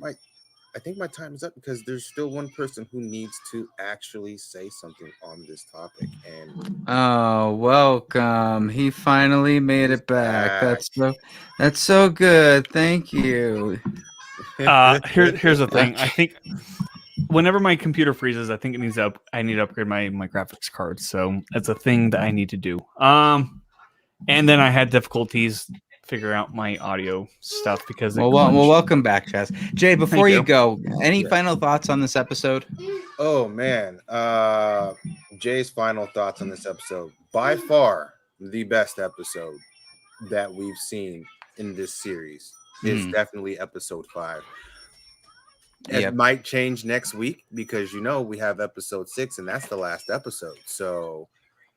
I think my time is up because there's still one person who needs to actually say something on this topic. And oh, welcome. He finally made it back. back. That's so good. Thank you. Here's the thing. I think whenever my computer freezes, I think I need to upgrade my graphics card. So that's a thing that I need to do. And then I had difficulties figure out my audio stuff because well, welcome back, Chaz. Jay, before you go, any final thoughts on this episode? Oh man, Jay's final thoughts on this episode. By far, the best episode that we've seen in this series is definitely episode 5. It might change next week because we have episode 6 and that's the last episode. So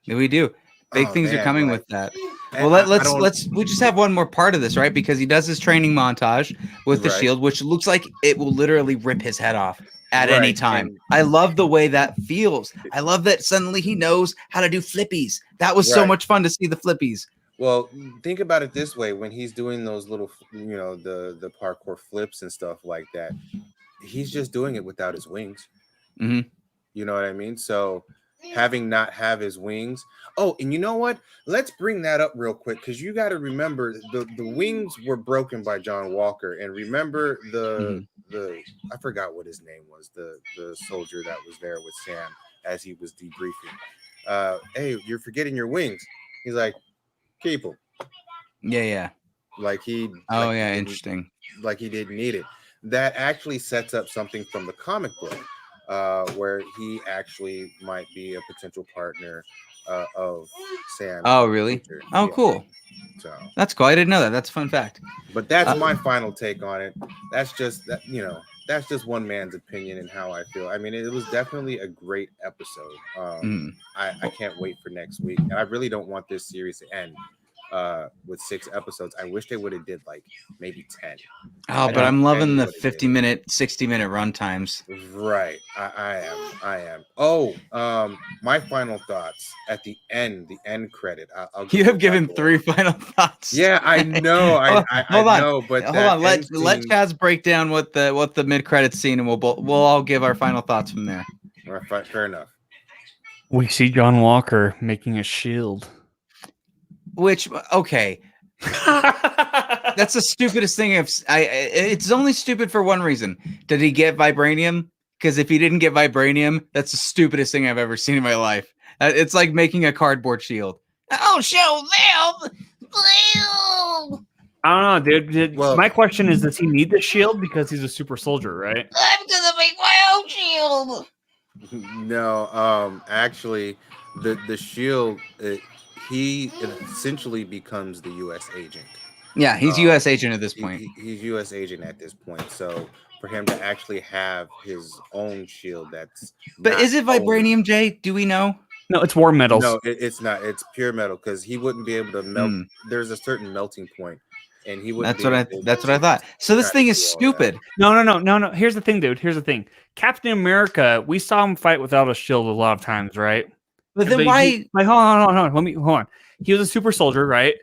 we do. Big things are coming with that. Well, let's we just have one more part of this, right? Because he does his training montage with the shield, which looks like it will literally rip his head off at any time. And I love the way that feels. I love that suddenly he knows how to do flippies. That was so much fun to see the flippies. Well, think about it this way: when he's doing those little, the parkour flips and stuff like that, he's just doing it without his wings. Mm-hmm. You know what I mean? So having not have his wings. Oh, and you know what? Let's bring that up real quick because you got to remember the wings were broken by John Walker, and remember the I forgot what his name was, the soldier that was there with Sam as he was debriefing. Hey, you're forgetting your wings. He's like, keep them. Yeah. Like he. Oh yeah, interesting. Like he didn't need it. That actually sets up something from the comic book. Where he actually might be a potential partner of Sam. Oh, really? Oh, cool. So that's cool. I didn't know that. That's a fun fact. But that's my final take on it. That's just that, that's just one man's opinion and how I feel. I mean, it was definitely a great episode. I can't wait for next week, and I really don't want this series to end with 6 episodes. I wish they would have did like maybe 10. Oh, but I'm loving the 50-minute, 60-minute run times. Right. I am. Oh, my final thoughts at the end credit. You have given 3 final thoughts. Yeah, I know. I know, but hold on. Let Chaz break down what the mid-credits scene, and we'll all give our final thoughts from there. All right, fair enough. We see John Walker making a shield. Which, okay, that's the stupidest thing. It's only stupid for one reason. Did he get vibranium? Because if he didn't get vibranium, that's the stupidest thing I've ever seen in my life. It's like making a cardboard shield. Oh, show them! I don't know, dude. My question is, does he need the shield because he's a super soldier, right? I'm gonna make my own shield. No, actually, the shield. He essentially becomes the U.S. agent. Yeah, he's U.S. agent at this point. He's U.S. agent at this point. So for him to actually have his own shield, but is it vibranium, Jay? Do we know? No, it's war metals. No, it's not. It's pure metal because he wouldn't be able to melt. There's a certain melting point, and he wouldn't. That's what I thought. So this thing is stupid. No. Here's the thing, dude. Here's the thing. Captain America, we saw him fight without a shield a lot of times, right? But then why? Hold on. Hold on. He was a super soldier, right?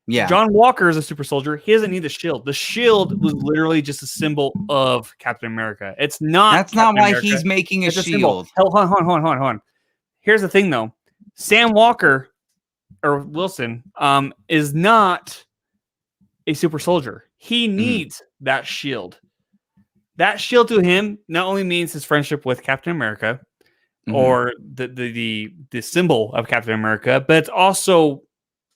Yeah. John Walker is a super soldier. He doesn't need the shield. The shield was literally just a symbol of Captain America. It's not. That's not why he's making a shield. Hold on. Here's the thing, though. Sam Walker or Wilson is not a super soldier. He needs that shield. That shield to him not only means his friendship with Captain America. Or the symbol of Captain America, but it's also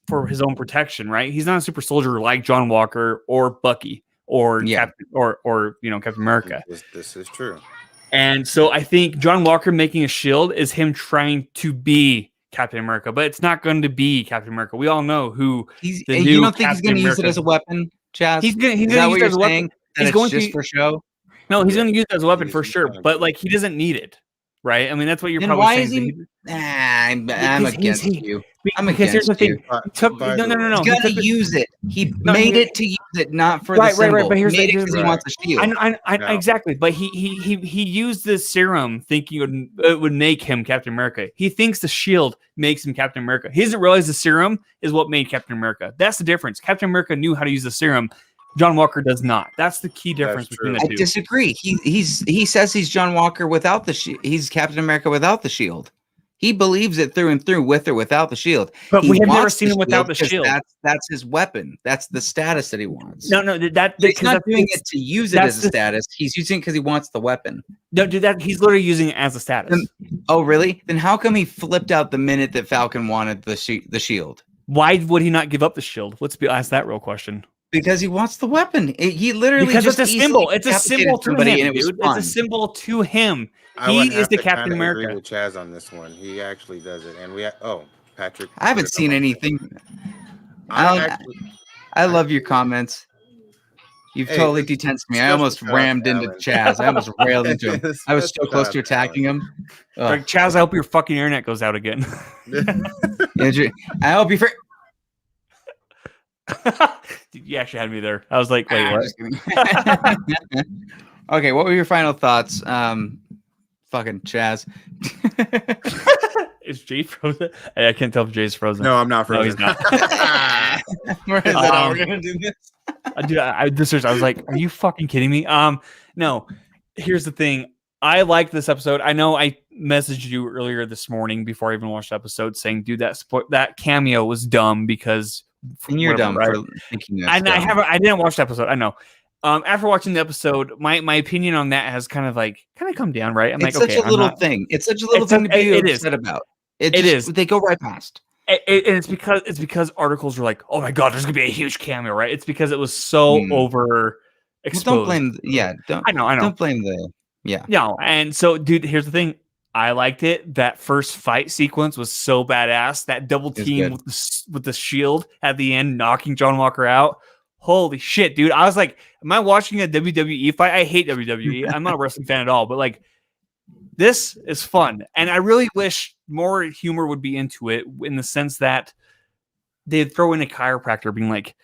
for his own protection, right? He's not a super soldier like John Walker or Bucky or Captain Captain America. This is true. And so I think John Walker making a shield is him trying to be Captain America, but it's not going to be Captain America. We all know who you don't think he's going to use it as a weapon, Chaz? He's going to use it as a weapon. He's going just for show. No, he's going to use it as a weapon for sure, but like he doesn't need it. Right, I mean that's what you're probably saying. Why is he? I'm against you. Because here's the thing. No. He's gonna use it. He made it to use it, not for the symbol. Right. But here's he wants a shield. Exactly. But he used the serum thinking it would make him Captain America. He thinks the shield makes him Captain America. He doesn't realize the serum is what made Captain America. That's the difference. Captain America knew how to use the serum. John Walker does not. That's the key difference between the two. I disagree. He says he's John Walker without the he's Captain America without the shield. He believes it through and through, with or without the shield. But we have never seen him without the shield. That's his weapon. That's the status that he wants. No, he's not doing it to use it as a status. He's using it because he wants the weapon. No, do that. He's literally using it as a status. Oh, really? Then how come he flipped out the minute that Falcon wanted the shield? Why would he not give up the shield? Let's ask that real question. Because he wants the weapon. He literally because just it's a symbol. It's a symbol to him, dude. It's a symbol to him. He is the Captain America. Agree with Chaz on this one. He actually does it, and Patrick. I haven't seen anything. I love your comments. You've totally detensed me. I almost rammed into Chaz. I almost railed into him. I was so close to attacking him. Like, Chaz, I hope your fucking internet goes out again. I hope you. You actually had me there. I was like, wait, what? Okay, what were your final thoughts? Fucking Chaz. Is Jay frozen? I can't tell if Jay's frozen. No, I'm not frozen. No, he's not. We're gonna do this. Dude, I was like, are you fucking kidding me? No. Here's the thing. I liked this episode. I know I messaged you earlier this morning before I even watched the episode saying, dude, that cameo was dumb because. And you're dumb for thinking that. I didn't watch the episode. I know. After watching the episode, my opinion on that has kind of come down, right? I'm it's like, such a little thing. It's such a little thing to be upset about. It is. They go right past. And it's because articles were like, oh my god, there's gonna be a huge cameo, right? It's because it was so over exposed. Well, don't blame. I know. Don't blame the. Yeah. No, and so, dude, here's the thing. I liked it. That first fight sequence was so badass. That double team with the shield at the end, knocking John Walker out. Holy shit, dude. I was like, am I watching a WWE fight? I hate WWE. I'm not a wrestling fan at all, but like, this is fun. And I really wish more humor would be into it in the sense that they'd throw in a chiropractor being like,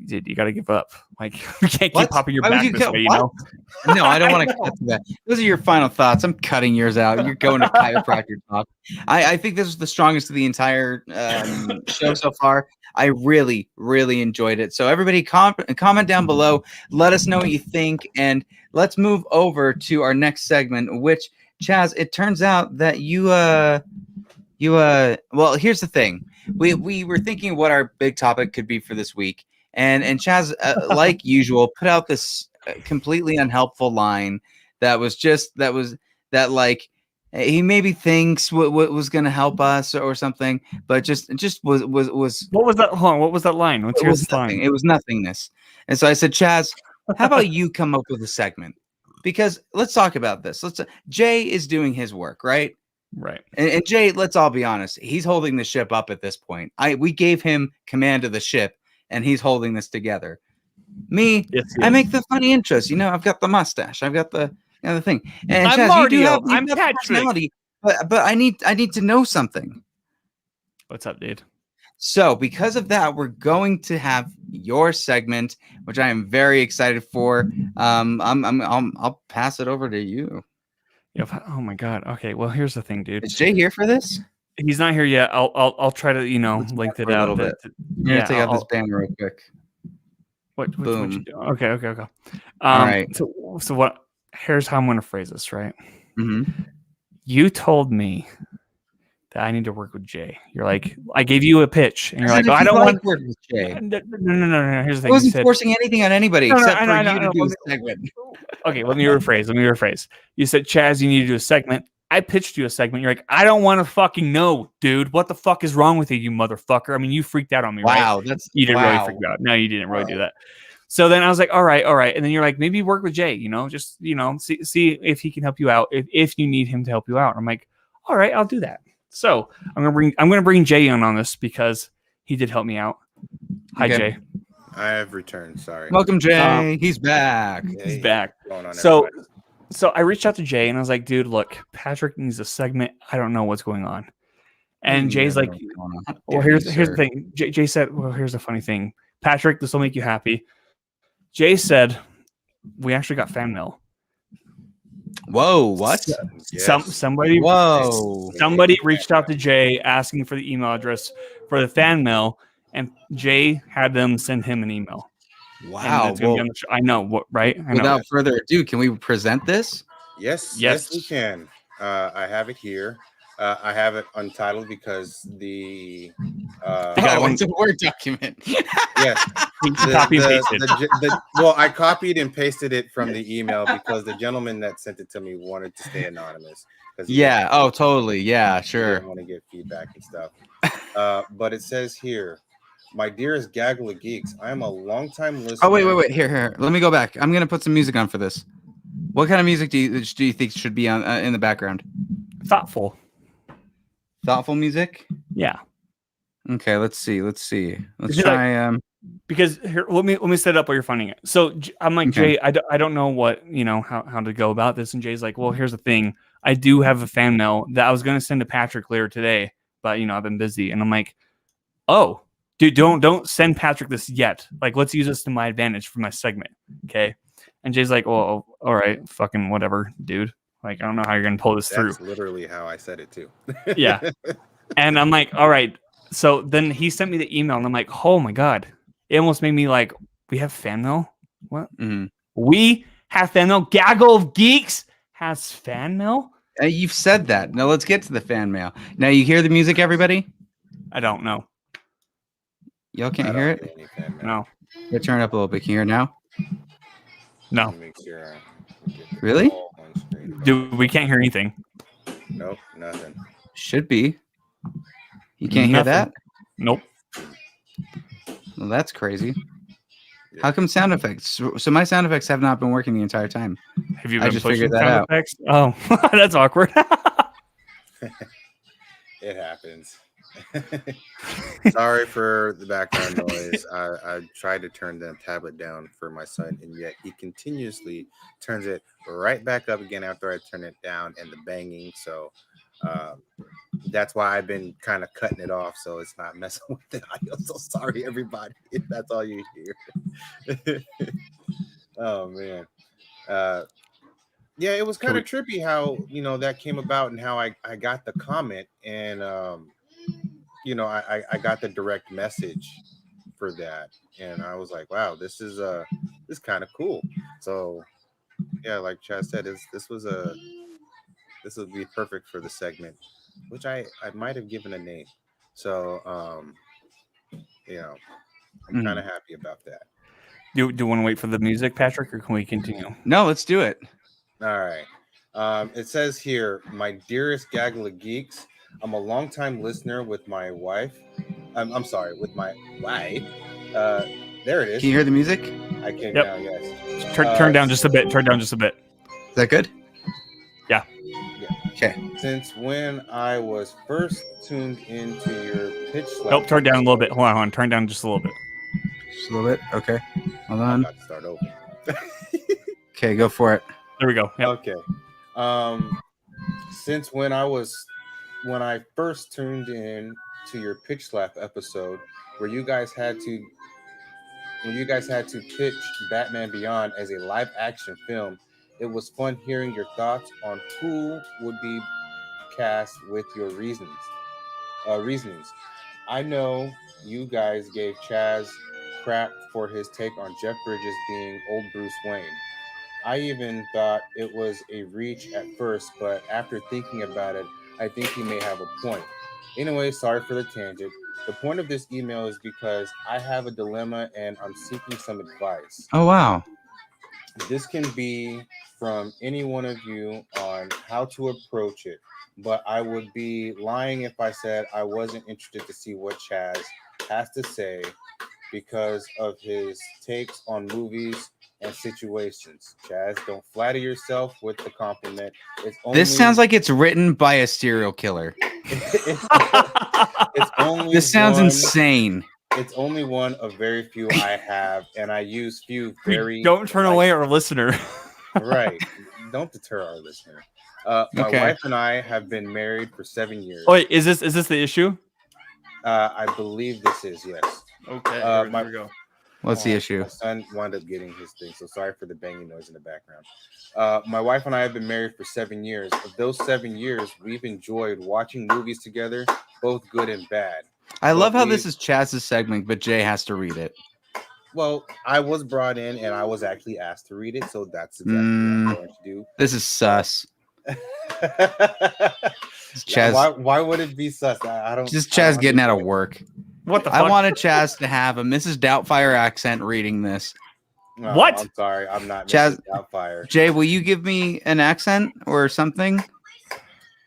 dude, you got to give up. Like, you can't keep popping your back this way, you know? No, I don't want to cut to that. Those are your final thoughts. I'm cutting yours out. You're going to chiropractor talk. I think this was the strongest of the entire show so far. I really, really enjoyed it. So everybody comment down below. Let us know what you think. And let's move over to our next segment, which, Chaz, it turns out that well, here's the thing. We were thinking what our big topic could be for this week. And Chaz, like usual, put out this completely unhelpful line that like he maybe thinks what was going to help us or something, but just was. What was that? Hold on, what was that line? What's your line? It was nothingness. And so I said, Chaz, how about you come up with a segment? Because let's talk about this. Jay is doing his work, right? Right. And Jay, let's all be honest. He's holding the ship up at this point. We gave him command of the ship. And he's holding this together. Me, yes, I make the funny intros. You know, I've got the mustache. I've got the other thing. And I'm Chaz, Mario. I'm personality, but I need to know something. What's up, dude? So because of that, we're going to have your segment, which I am very excited for. I'll pass it over to you. Oh my god. Okay. Well, here's the thing, dude. Is Jay here for this? He's not here yet. I'll try to length it out a little bit. I'm gonna take out this banner real quick. Boom. You do? Okay. All right. So what? Here's how I'm gonna phrase this. Right. Mm-hmm. You told me that I need to work with Jay. You're like, I gave you a pitch, and you're like, I don't want to work with Jay. No. Here's the thing. I wasn't forcing anything on anybody except for you to do a segment. Okay. Let me rephrase. You said, Chaz, you need to do a segment. I pitched you a segment. You're like, I don't want to fucking know, dude. What the fuck is wrong with you motherfucker? I mean, you freaked out on me, right? Wow, you didn't really freak out. No, you didn't really do that. So then I was like, all right. And then you're like, maybe work with Jay, just, see if he can help you out, if you need him to help you out. I'm like, all right, I'll do that. So I'm gonna bring Jay in on this because he did help me out. Hi, okay. Jay. I have returned. Sorry. Welcome, Jay. He's back. He's back. So I reached out to Jay and I was like, dude, look, Patrick needs a segment. I don't know what's going on. And Jay's like, well, here's the thing. Jay said, well, here's the funny thing. Patrick, this will make you happy. Jay said, we actually got fan mail. Whoa, what? Somebody reached out to Jay asking for the email address for the fan mail, and Jay had them send him an email. Wow. It's gonna be on the show. I know what, right? I know. Without further ado, can we present this? Yes, Yes. we can. I have it here. I have it untitled because the It's a Word document. yes, Copy and pasted. well, I copied and pasted it from the email because the gentleman that sent it to me wanted to stay anonymous. Yeah. Oh, totally. Yeah. He Sure. didn't want to get feedback and stuff. But it says here, my dearest Gaggle of Geeks, I am a longtime listener. Oh, wait. Here. Let me go back. I'm gonna put some music on for this. What kind of music do you think should be on in the background? Thoughtful music. Yeah. Okay. Let's see. Let's try. Because here, let me set it up while you're finding it. So I'm like, Okay. Jay, I don't know what how to go about this, and Jay's like, well, here's the thing. I do have a fan mail that I was going to send to Patrick later today, but I've been busy, and I'm like, oh, dude, don't send Patrick this yet. Like, let's use this to my advantage for my segment, okay? And Jay's like, well, all right, fucking whatever, dude. Like, I don't know how you're gonna pull this through. That's literally how I said it too. Yeah. And I'm like, all right. So then he sent me the email, and I'm like, oh my god, it almost made me like, we have fan mail. What? Mm-hmm. We have fan mail. Gaggle of Geeks has fan mail. You've said that. Now let's get to the fan mail. Now you hear the music, everybody? I don't know. Y'all can't hear it? No. Yeah, turn it up a little bit. Can you hear it now? No. Make sure Really? Dude, we can't hear anything. Nope, nothing. Should be. You can't hear that? Nope. Well, that's crazy. How come sound effects? So my sound effects have not been working the entire time. Have you been just pushing figured that sound out. effects? Oh, that's awkward. It happens. Sorry for the background noise. I tried to turn the tablet down for my son, and yet he continuously turns it right back up again after I turn it down, and the banging. So that's why I've been kind of cutting it off, so it's not messing with the audio. So sorry, everybody, if that's all you hear. Oh man. Yeah, it was kind of trippy how that came about and how I got the comment, and I got the direct message for that, and I was like, wow, this is kind of cool. So yeah, like Chaz said, this would be perfect for the segment, which I might have given a name. So I'm kind of happy about that. Do you want to wait for the music, Patrick, or can we continue? No, let's do it. All right. It says here, my dearest Gaggle of Geeks, I'm a longtime listener with my wife. I'm sorry, with my wife. There it is. Can you hear the music? I can now, yes. Turn down just a bit. Turn down just a bit. Is that good? Yeah. Okay. Since when I was first tuned into your pitch slap. Nope, turn down a little bit. Hold on. Turn down just a little bit. Just a little bit. Okay. Hold on. I'm about to start over. Okay, go for it. There we go. Yep. Okay. Since when I first tuned in to your pitch slap episode where you guys had to pitch Batman Beyond as a live action film, it was fun hearing your thoughts on who would be cast with your reasonings. I know you guys gave Chaz crap for his take on Jeff Bridges being old Bruce Wayne. I even thought it was a reach at first, but after thinking about it, I think he may have a point. Anyway, sorry for the tangent. The point of this email is because I have a dilemma and I'm seeking some advice. Oh, wow. This can be from any one of you on how to approach it, but I would be lying if I said I wasn't interested to see what Chaz has to say because of his takes on movies and situations. Chaz, don't flatter yourself with the compliment. This sounds like it's written by a serial killer. It's only this sounds insane. It's only one of very few I have, and I use few very. Don't turn away our listener. Right. Don't deter our listener. My wife and I have been married for 7 years. Oh, wait, is this the issue? I believe this is, yes. Okay. Here we go. What's the issue? My son wound up getting his thing, so sorry for the banging noise in the background. My wife and I have been married for 7 years. Of those 7 years, we've enjoyed watching movies together, both good and bad. I love how this is Chaz's segment, but Jay has to read it. Well, I was brought in and I was actually asked to read it, so that's exactly what I'm going to do. This is sus. Chaz, why would it be sus? I don't. just Chaz getting out of work. What the fuck? I wanted Chaz to have a Mrs. Doubtfire accent reading this. No, What? I'm sorry, I'm not Chaz, Mrs. Doubtfire. Jay, will you give me an accent or something?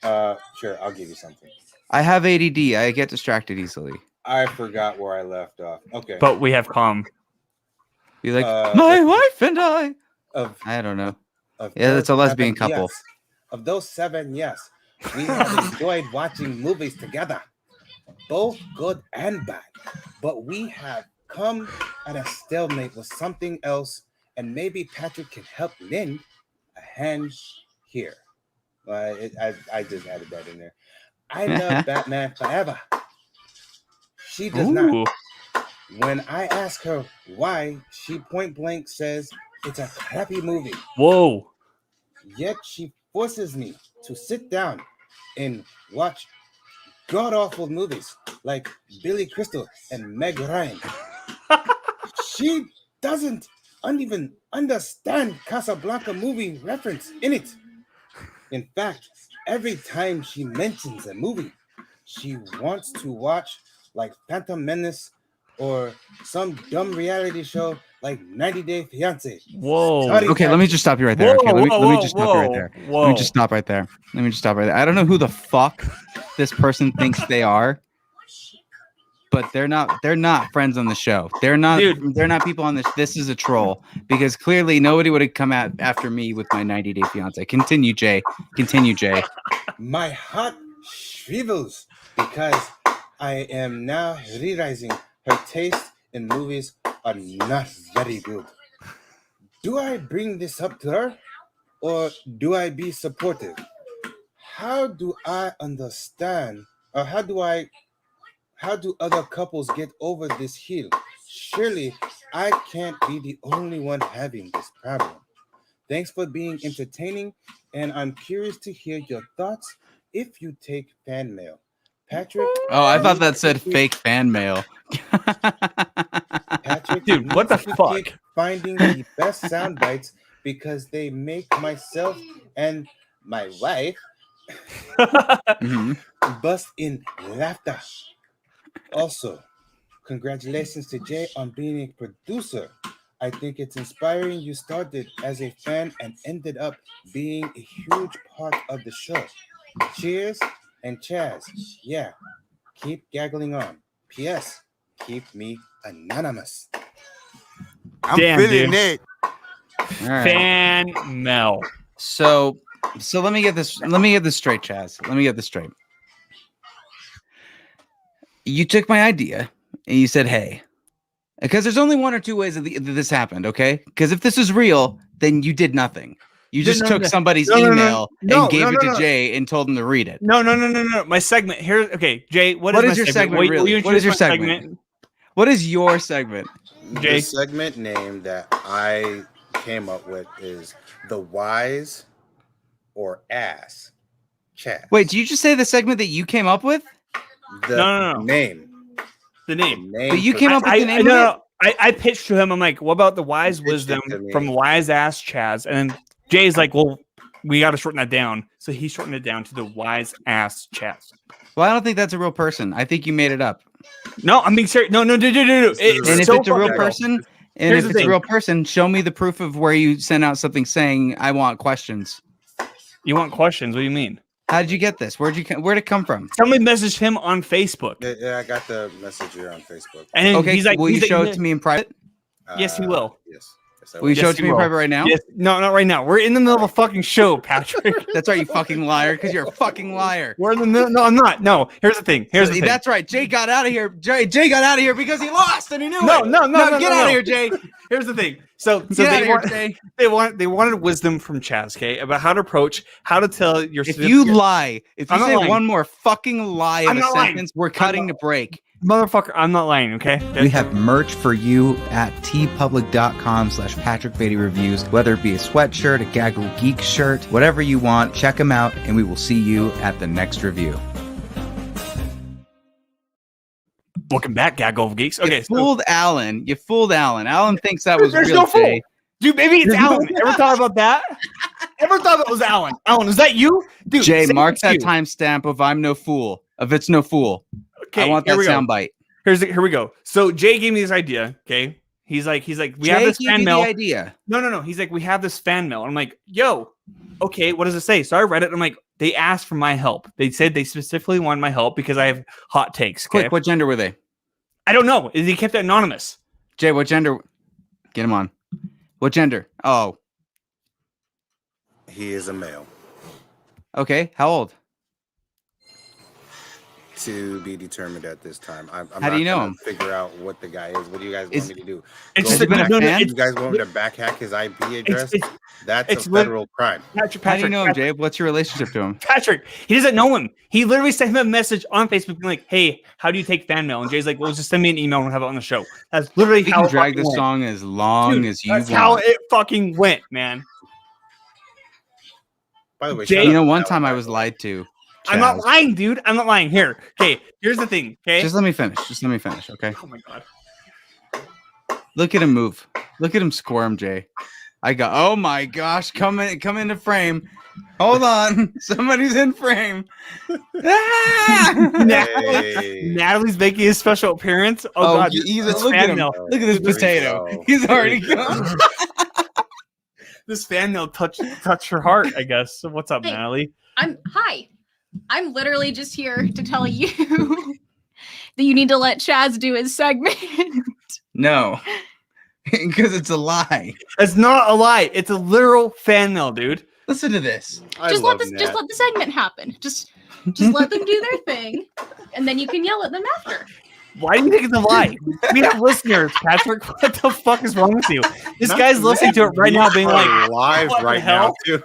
Sure, I'll give you something. I have ADD. I get distracted easily. I forgot where I left off. Okay. But we have calm. Be like, my wife and I. I don't know. Yeah, it's a lesbian couple. Yes. Of those 7, yes, we have enjoyed watching movies together, both good and bad. But we have come at a stalemate with something else, and maybe Patrick can help lend a hand here. I just added that in there. I love Batman forever. She does not. When I ask her why, she point blank says it's a crappy movie. Whoa. Yet she forces me to sit down and watch god-awful movies like Billy Crystal and Meg Ryan. She doesn't even understand Casablanca movie reference in it. In fact, every time she mentions a movie, she wants to watch like Phantom Menace or some dumb reality show like 90 Day Fiance. Whoa. Okay, let me just stop you right there. Okay, let me just stop you right there. Whoa. Let me just stop right there. Let me just stop right there. I don't know who the fuck this person thinks they are, but they're not friends on the show. They're not people on this. This is a troll because clearly nobody would have come out after me with my 90 Day Fiance. Continue, Jay. My heart shrivels because I am now realizing her taste in movies are not very good. Do I bring this up to her or do I be supportive? How do I understand or how do other couples get over this hill? Surely I can't be the only one having this problem. Thanks for being entertaining, and I'm curious to hear your thoughts if you take fan mail. Patrick. Oh, I thought that said fake fan mail. Patrick, dude, what the fuck? Keep finding the best sound bites because they make myself and my wife bust in laughter. Also, congratulations to Jay on being a producer. I think it's inspiring you started as a fan and ended up being a huge part of the show. Cheers and Chaz. Yeah, keep gaggling on. P.S. Keep me anonymous. I'm Damn, feeling dude. it. All right. Fan Mel. So let me get this straight, Chaz. Let me get this straight. You took my idea and you said, hey, because there's only one or two ways that this happened, okay? Because if this is real, then you did nothing. You just took somebody's email and gave it to Jay and told him to read it. No. My segment here. Okay, Jay, what is your segment? Wait, really? What is your segment? What is your segment? Jay? The segment name that I came up with is The Wise or Ass Chat. Wait, did you just say the segment that you came up with? No. Name. The name. But you came up with the name. No. I pitched to him. I'm like, what about the wise wisdom from Wise Ass Chaz? And then Jay's like, well, we got to shorten that down. So he shortened it down to the Wise Ass Chaz. Well, I don't think that's a real person. I think you made it up. No, I'm being serious. No. And if it's a real person, real person, show me the proof of where you sent out something saying, I want questions. You want questions? What do you mean? How did you get this? Where'd it come from? Somebody messaged him on Facebook. Yeah, I got the message here on Facebook. And okay, he's like, will you show it to me in private? Yes, he will. Yes. Will you show it to me in private right now? Yes. No, not right now. We're in the middle of a fucking show, Patrick. That's right, you fucking liar, because you're a fucking liar. We're in the middle. No, I'm not. No, here's the thing. That's right. Jay got out of here. Jay got out of here because he lost and he knew it. No, get out of here, Jay. Here's the thing. So they wanted wisdom from Chaz, okay, about how to approach, how to tell your. If you say one more fucking lie in a sentence, we're cutting to break. Motherfucker, I'm not lying, okay? We have merch for you at tpublic.com/Patrick Beatty Reviews. Whether it be a sweatshirt, a Gaggle of Geeks shirt, whatever you want, check them out, and we will see you at the next review. Welcome back, Gaggle of Geeks. Okay, You fooled Alan. You fooled Alan. Alan thinks that was there's real. no fool. Jay. Dude, maybe it's Alan. Ever thought about that? Ever thought that was Alan? Alan, is that you? Dude, Jay, say mark it's that you. timestamp of I'm no fool. Of it's no fool. Okay, I want here that we go. soundbite. Here we go. So Jay gave me this idea. Okay, he's like, we have Jay this gave fan you mail. the idea. No. He's like, we have this fan mail. I'm like, yo, okay, what does it say? So I read it. And I'm like, they asked for my help. They said they specifically wanted my help because I have hot takes. Okay? Quick, what gender were they? I don't know. He kept it anonymous. Jay, what gender? Get him on. What gender? Oh, He is a male. okay. How old? To be determined at this time. I'm How do you know him? Figure out what the guy is. What do you guys Is- want me to do? It's Has just he been a fan? You guys want me to backhack his IP address? it's That's a lit- federal crime. Patrick. How do you know him, Jay? What's your relationship to him? Patrick, he doesn't know him. He literally sent him a message on Facebook being like, hey, how do you take fan mail? And Jay's like, well, just send me an email and we'll have it on the show. That's literally You how can it drag fucking this went. song as long Dude, as you that's want. how it fucking went, man. By the way, Jay- shout You out know, to one Alan time I Bradley. was lied to. I'm not Chaz. lying, dude. I'm not lying. Here. Okay, here's the thing. Okay. Just let me finish. Okay. Oh my god. Look at him move. Look at him squirm, Jay. I got. Oh my gosh! Come into frame. Hold on. Somebody's in frame. Ah! Hey. Natalie's making a special appearance. Oh, Oh, god. he's this look at fan him. mail. Look at this There we potato. go. He's There already we go. gone. This fan mail touched her heart, I guess. So what's up, Hey. Natalie? Hi. I'm literally just here to tell you that you need to let Chaz do his segment. No, because it's a lie. It's not a lie. It's a literal fan mail, dude. Listen to this. Just let the segment happen. Just let them do their thing, and then you can yell at them after. Why do you think it's a lie? We have listeners, Patrick. What the fuck is wrong with you? This guy's listening to it right now, being like, live what the right hell? now too.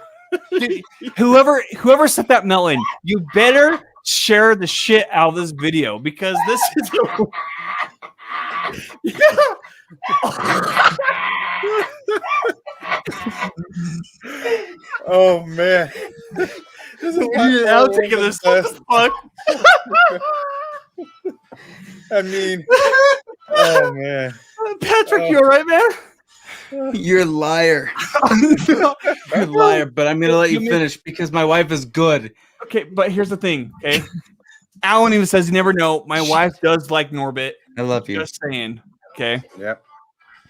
dude, whoever sent that mail in, you better share the shit out of this video because this is Oh man. Dude, I'm taking this. What the fuck? I mean, oh man. Patrick, you all right, man? You're a liar. You're a liar, but I'm gonna let you finish because my wife is good. Okay, but here's the thing, okay? Alan even says you never know. My wife does like Norbit. I love you. Just saying. Okay. Yep.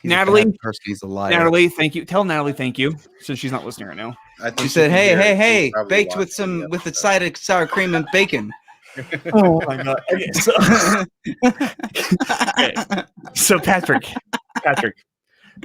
He's a Natalie? bad person. He's a liar. Natalie, thank you. Tell Natalie thank you. Since she's not listening right now. I think She said, can "Hey, hear it. She hey, probably baked with watched some the with the episode. side of sour cream and bacon." Oh my god. Okay, so Patrick.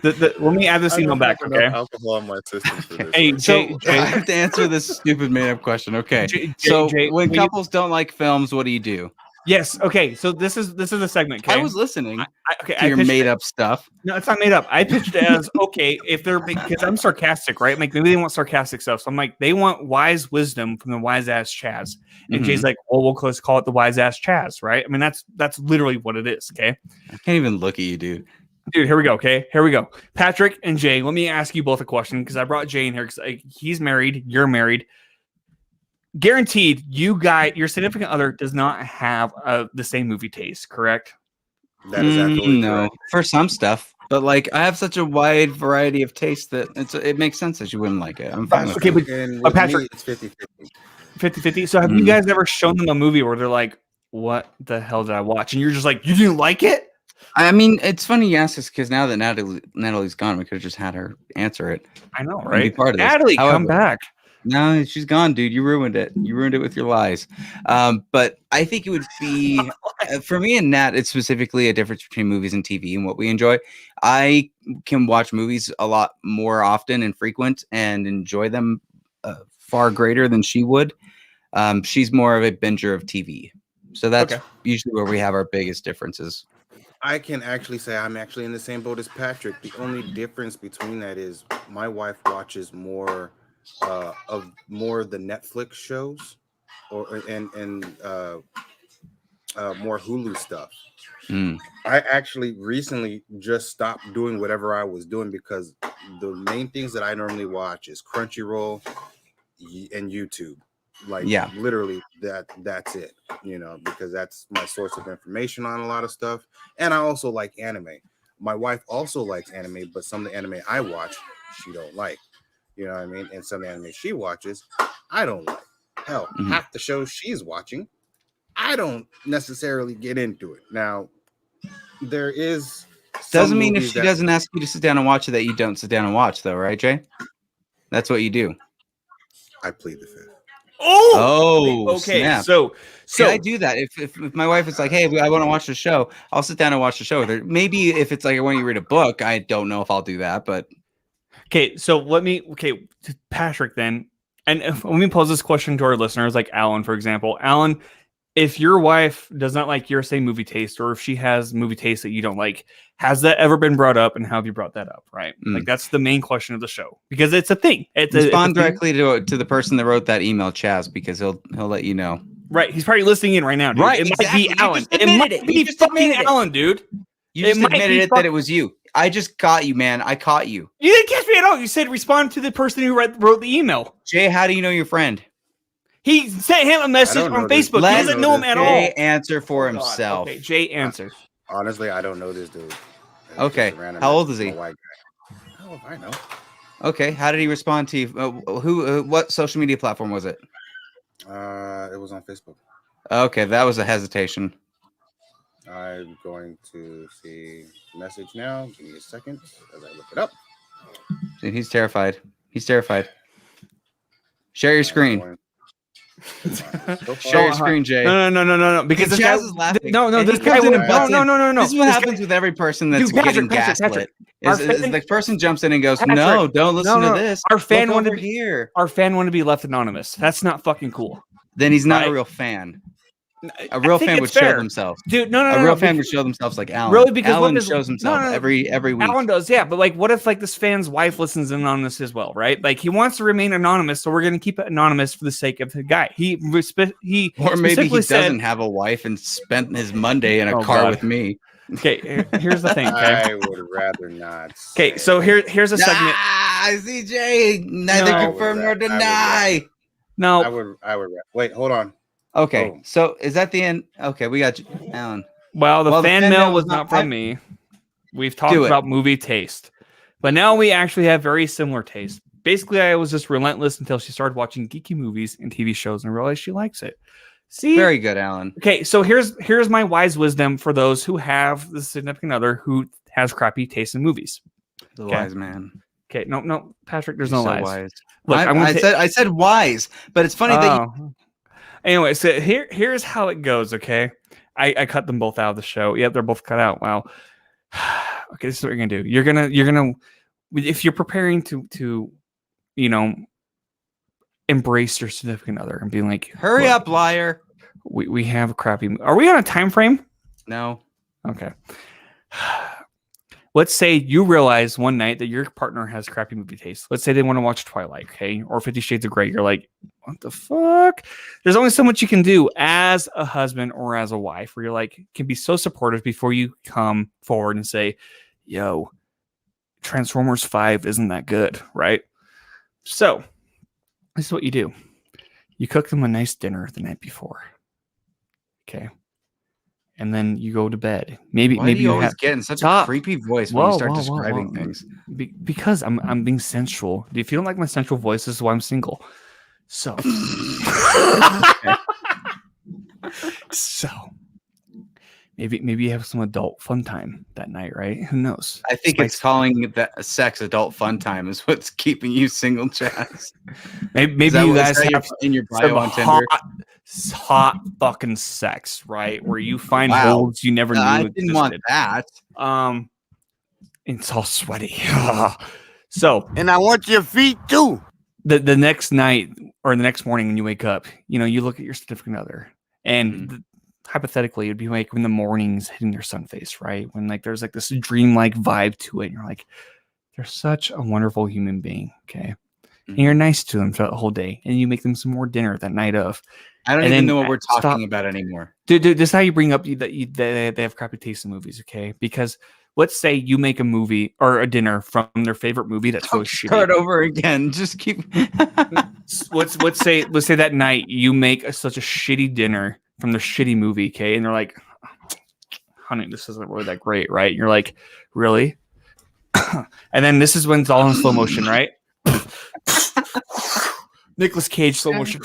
Let me add this I don't email back, have okay? enough alcohol in my system for this. Hey, So Jay, I have to answer this stupid made-up question. Okay. Jay, So Jay, when will you- couples don't like films, what do you do? yes, okay. So this is a segment. Okay? I was listening okay. to your pitched it- made-up stuff. No, it's not made up. I pitched it as okay if they're because I'm sarcastic, right? Like maybe they want sarcastic stuff. So I'm like, they want wise wisdom from the wise ass Chaz. And Mhm. Jay's like, well, we'll just call it the wise ass Chaz, right? I mean, that's literally what it is. Okay, I can't even look at you, dude. dude, here we go. Okay, here we go. Patrick and Jay, let me ask you both a question because I brought Jay in here because he's married, you're married. Guaranteed, your significant other does not have the same movie taste, correct? That is absolutely no, correct. for some stuff, but like I have such a wide variety of taste that it makes sense that you wouldn't like it. I'm fine with Okay, that. but And with Patrick- me, it's 50-50. 50-50. So have you guys ever shown them a movie where they're like, what the hell did I watch? And you're just like, you didn't like it? I mean, it's funny you ask this because now that Natalie's gone, we could have just had her answer it. I know, and be right? part of this. Natalie, come However, back. No, she's gone, dude. You ruined it. You ruined it with your lies. But I think it would be for me and Nat. It's specifically a difference between movies and TV and what we enjoy. I can watch movies a lot more often and frequent and enjoy them far greater than she would. She's more of a binger of TV, so that's Okay. usually where we have our biggest differences. I can actually say I'm actually in the same boat as Patrick. The only difference between that is my wife watches more of the Netflix shows and more Hulu stuff. Mm. I actually recently just stopped doing whatever I was doing because the main things that I normally watch is Crunchyroll and YouTube. Like, literally that's it, you know, because that's my source of information on a lot of stuff. And I also like anime. My wife also likes anime, but some of the anime I watch, she don't like. You know what I mean? And some of the anime she watches, I don't like. Hell, half the shows she's watching, I don't necessarily get into it. Now, there is doesn't mean if she doesn't ask you to sit down and watch it that you don't sit down and watch, though, right, Jay? That's what you do. I plead the fifth. Oh, okay. Snap. So I do that. If my wife is like, "Hey, I want to watch the show," I'll sit down and watch the show with her. Maybe if it's like I want you to read a book, I don't know if I'll do that, but okay. So Patrick, then, and let me pose this question to our listeners, like Alan, for example. Alan, if your wife does not like your same movie taste, or if she has movie taste that you don't like, has that ever been brought up, and how have you brought that up? Right, like that's the main question of the show, because it's a thing. Respond directly to the person that wrote that email, Chaz, because he'll let you know. Right, he's probably listening in right now, dude. Right, it exactly. might be Alan. It might be fucking Alan, dude. You just admitted that it was you. I just caught you, man. I caught you. You didn't catch me at all. You said respond to the person who wrote the email. Jay, how do you know your friend? He sent him a message on Facebook. He doesn't know him at all. Jay answer for himself. Okay, Jay answer. Honestly, I don't know this dude. Okay, how old is he? White guy. Oh, I know. Okay, how did he respond to you? What social media platform was it? It was on Facebook. Okay, that was a hesitation. I'm going to see message now. Give me a second as I look it up. Dude, he's terrified. He's terrified. Share your screen. Share your screen, Jay. No. Because this guy is laughing. No. And This guy no. This is what happens with every person that's getting gaslit. Is the person jumps in and goes, "No, don't listen to this." Our fan wanted to be left anonymous. That's not fucking cool. Then he's not a real fan. A real fan would show themselves, dude. A real fan would show themselves like Alan. Really, because Alan shows himself every week. Alan does, yeah. But like, what if like this fan's wife listens in on this as well, right? Like he wants to remain anonymous, so we're going to keep it anonymous for the sake of the guy. Or maybe he doesn't have a wife and spent his Monday in a car with me. Okay, here's the thing. Okay? I would rather not. Okay, so here's a segment. CJ, neither confirm nor deny. No, I would. Wait, hold on. Okay, so is that the end? Okay, we got you, Alan. Well, the fan mail was not from me. We've talked about movie taste, but now we actually have very similar taste. Basically, I was just relentless until she started watching geeky movies and TV shows and realized she likes it. See, very good, Alan. Okay, so here's my wise wisdom for those who have the significant other who has crappy taste in movies. The wise man. Okay, no, Patrick, there's no lies. Wise. Look, I said wise, but it's funny that you... Anyway, so here's how it goes, okay? I cut them both out of the show. Yep, they're both cut out. Wow. Okay, this is what you're gonna do. You're gonna if you're preparing to embrace your significant other and be like, hurry up, liar. We have a crappy. Are we on a time frame? No. Okay. Let's say you realize one night that your partner has crappy movie taste. Let's say they want to watch Twilight, okay? Or 50 Shades of Grey. You're like, what the fuck? There's only so much you can do as a husband or as a wife where you're like, can be so supportive before you come forward and say, yo, Transformers 5 isn't that good, right? So this is what you do. You cook them a nice dinner the night before. Okay. And then you go to bed. Maybe you always get in such a creepy voice when you start describing things. Because I'm being sensual. If you don't like my sensual voice, this is why I'm single. So, maybe you have some adult fun time that night, right? Who knows? I think it's calling that sex adult fun time is what's keeping you single, Chaz. Maybe you guys have in your bio on Tinder. Hot fucking sex, right? Where you find holes you never knew existed. I didn't want that. It's all sweaty. So, and I want your feet too. The next night or the next morning when you wake up, you look at your significant other, and hypothetically, it'd be like when the morning's hitting their sun face, right? When like there's like this dreamlike vibe to it, and you're like, they're such a wonderful human being, okay? And you're nice to them throughout the whole day, and you make them some more dinner that night of. I don't even know what we're talking about anymore. Dude, this is how you bring up that they have crappy taste in movies, okay? Because let's say you make a movie or a dinner from their favorite movie that's really shitty. Start over again. Just keep. let's say that night you make such a shitty dinner from their shitty movie, okay? And they're like, honey, this isn't really that great, right? And you're like, really? And then this is when it's all in slow motion, right? Nicolas Cage slow motion.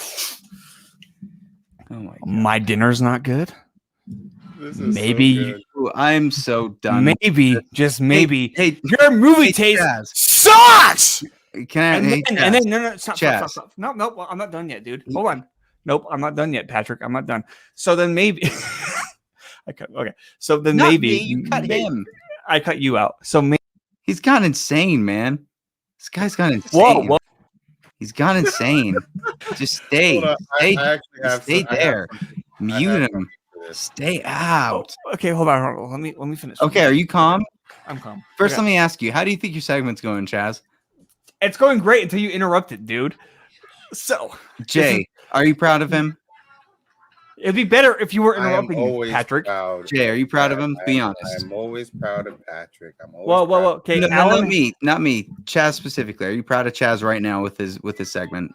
Oh my God. My dinner's not good. This is Maybe so good. I'm so done. maybe, just maybe, Hey, your movie taste Chaz. sucks. Can I? And then no, stop. Chaz. No, well, I'm not done yet, dude. Hold on. Nope, I'm not done yet, Patrick. I'm not done. So then maybe. Okay. So then Not maybe me, you cut him. I cut you out. So maybe. He's gone insane, man. This guy's gone insane. Whoa. He's gone insane. Just stay. Hold on, Stay, I actually have stay some- I have there. something Mute him. for this. Stay out. Okay, hold on. Let me finish. Okay, are you calm? I'm calm. First, Okay. let me ask you, how do you think your segment's going, Chaz? It's going great until you interrupt it, dude. So Jay, are you proud of him? it'd be better if you were I am interrupting me, always Patrick. proud. Jay, are you proud of him? Be I honest. am always proud of Patrick. I'm always Whoa. proud. Okay, No, Alan. not me. Chaz specifically. Are you proud of Chaz right now with his segment?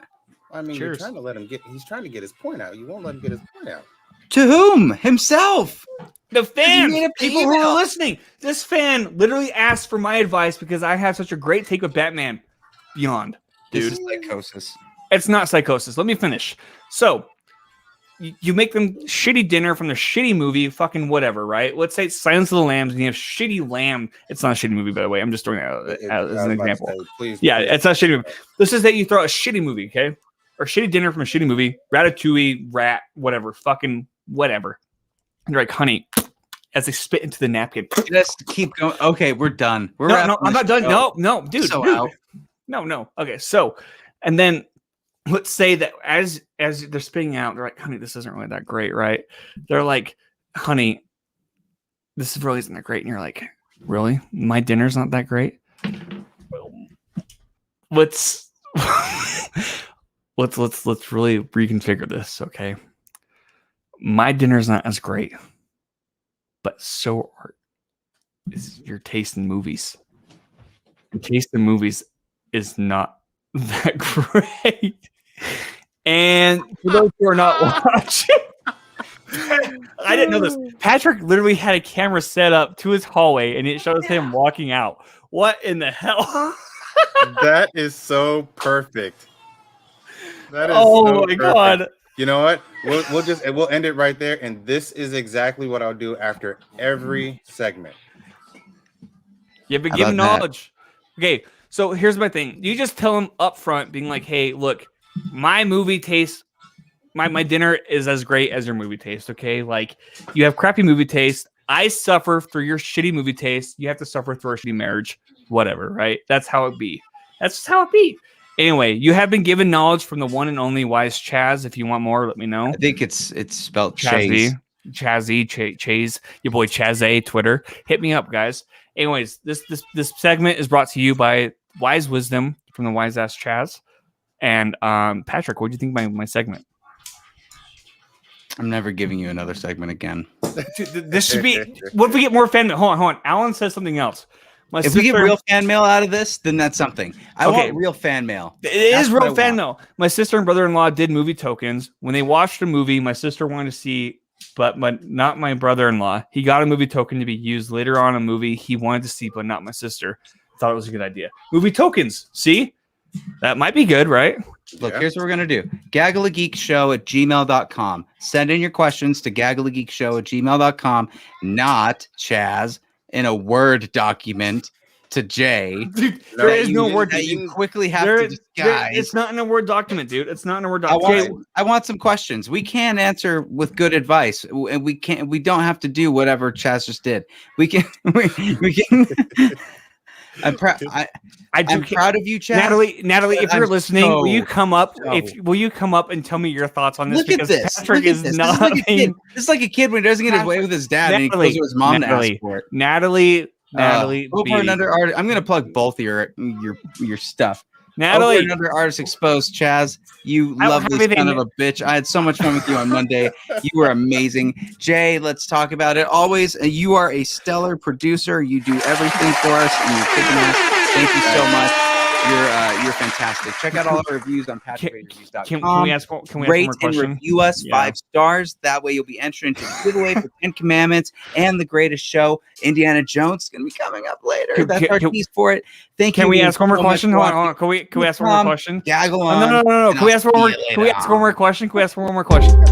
I mean, Cheers. you're trying to let him get. He's trying to get his point out. You won't let him get his point out. To whom? Himself. The fans, made a people who email. are listening. This fan literally asked for my advice because I have such a great take with Batman Beyond. This Dude, is psychosis. it's not psychosis. Let me finish. So, you make them shitty dinner from the shitty movie, fucking whatever, right? Let's say it's Silence of the Lambs, and you have shitty lamb. It's not a shitty movie, by the way. I'm just throwing it out as I an was about to example. say, please. Yeah, please. it's not a shitty movie. This is that you throw a shitty movie, okay? Or shitty dinner from a shitty movie, Ratatouille, Rat, whatever, fucking whatever. And you're like, honey, as they spit into the napkin. Let's keep going. Okay, we're done. We're No, wrapping I'm not this done. show. No, dude. So dude. out. No. Okay, so, and then let's say that as they're spitting out, they're like, honey, this isn't really that great, right? They're like, honey, this really isn't that great. And you're like, really? My dinner's not that great? Let's really reconfigure this, okay? My dinner's not as great, but so is your taste in movies. Your taste in movies is not that great. And for those who are not watching, I didn't know this. Patrick literally had a camera set up to his hallway and it shows him walking out. What in the hell? That is so perfect. That is Oh so my perfect. god. You know what? We'll end it right there. And this is exactly what I'll do after every segment. You've been How given about that? knowledge. Okay, so here's my thing. You just tell him up front, being like, hey, look, my movie taste, my dinner is as great as your movie taste, okay? Like, you have crappy movie taste. I suffer through your shitty movie taste. You have to suffer through our shitty marriage. Whatever, right? That's how it be. That's just how it be. Anyway, you have been given knowledge from the one and only wise Chaz. If you want more, let me know. I think it's spelled Chazzy, Chase. Chazz, your boy Chaz Twitter. Hit me up, guys. Anyways, this segment is brought to you by Wise Wisdom from the Wise Ass Chaz. And Patrick, what do you think of my segment? I'm never giving you another segment again. Dude, this should be. What if we get more fan mail? Hold on. Alan says something else. If we get real fan mail out of this, then that's something. I Okay. want real fan mail. It That's is what real I fan want. mail. My sister and brother-in-law did movie tokens. When they watched a movie, my sister wanted to see, but not my brother-in-law. He got a movie token to be used later on in a movie he wanted to see, but not my sister. Thought it was a good idea. Movie tokens. See? That might be good, right? Look, Yeah. here's what we're going to do. gaggleofgeekshow@gmail.com. Send in your questions to gaggleofgeekshow@gmail.com, not Chaz, in a Word document to Jay. Dude, No, there is no you- word. That you quickly have There- to there- disguise. it's not in a Word document, dude. It's not in a Word I document. want some questions. We can answer with good advice, and we can't. We don't have to do whatever Chaz just did. We can. We can. I'm proud. I'm proud of you, Chaz. Natalie, if I'm you're listening, will you so- come up? so- Will you come up and tell me your thoughts on this? Look at Because this. Patrick Look at is this. not. This is like a kid. This is like a kid when he doesn't get his way with his dad, and he goes to his mom to ask for it. Natalie, Over Beatty. and under. I'm gonna plug both of your stuff. Natalie. Over another Artist Exposed. Chaz, you lovely son of a bitch. I had so much fun with you on Monday. You were amazing. Jay, let's talk about it. Always, you are a stellar producer. You do everything for us, and you're kicking ass. Thank you so much. You're fantastic. Check out all our reviews on patriotreviews.com. Can we ask one more question? And review us 5 stars. That way you'll be entering into the giveaway for 10 Commandments and The Greatest Show. Indiana Jones is going to be coming up later. That's our tease for it. Thank you. Can we ask one more question? Hold on. Can we ask one more question? Gaggle on. No. Can we ask one more question? Can we ask one more question?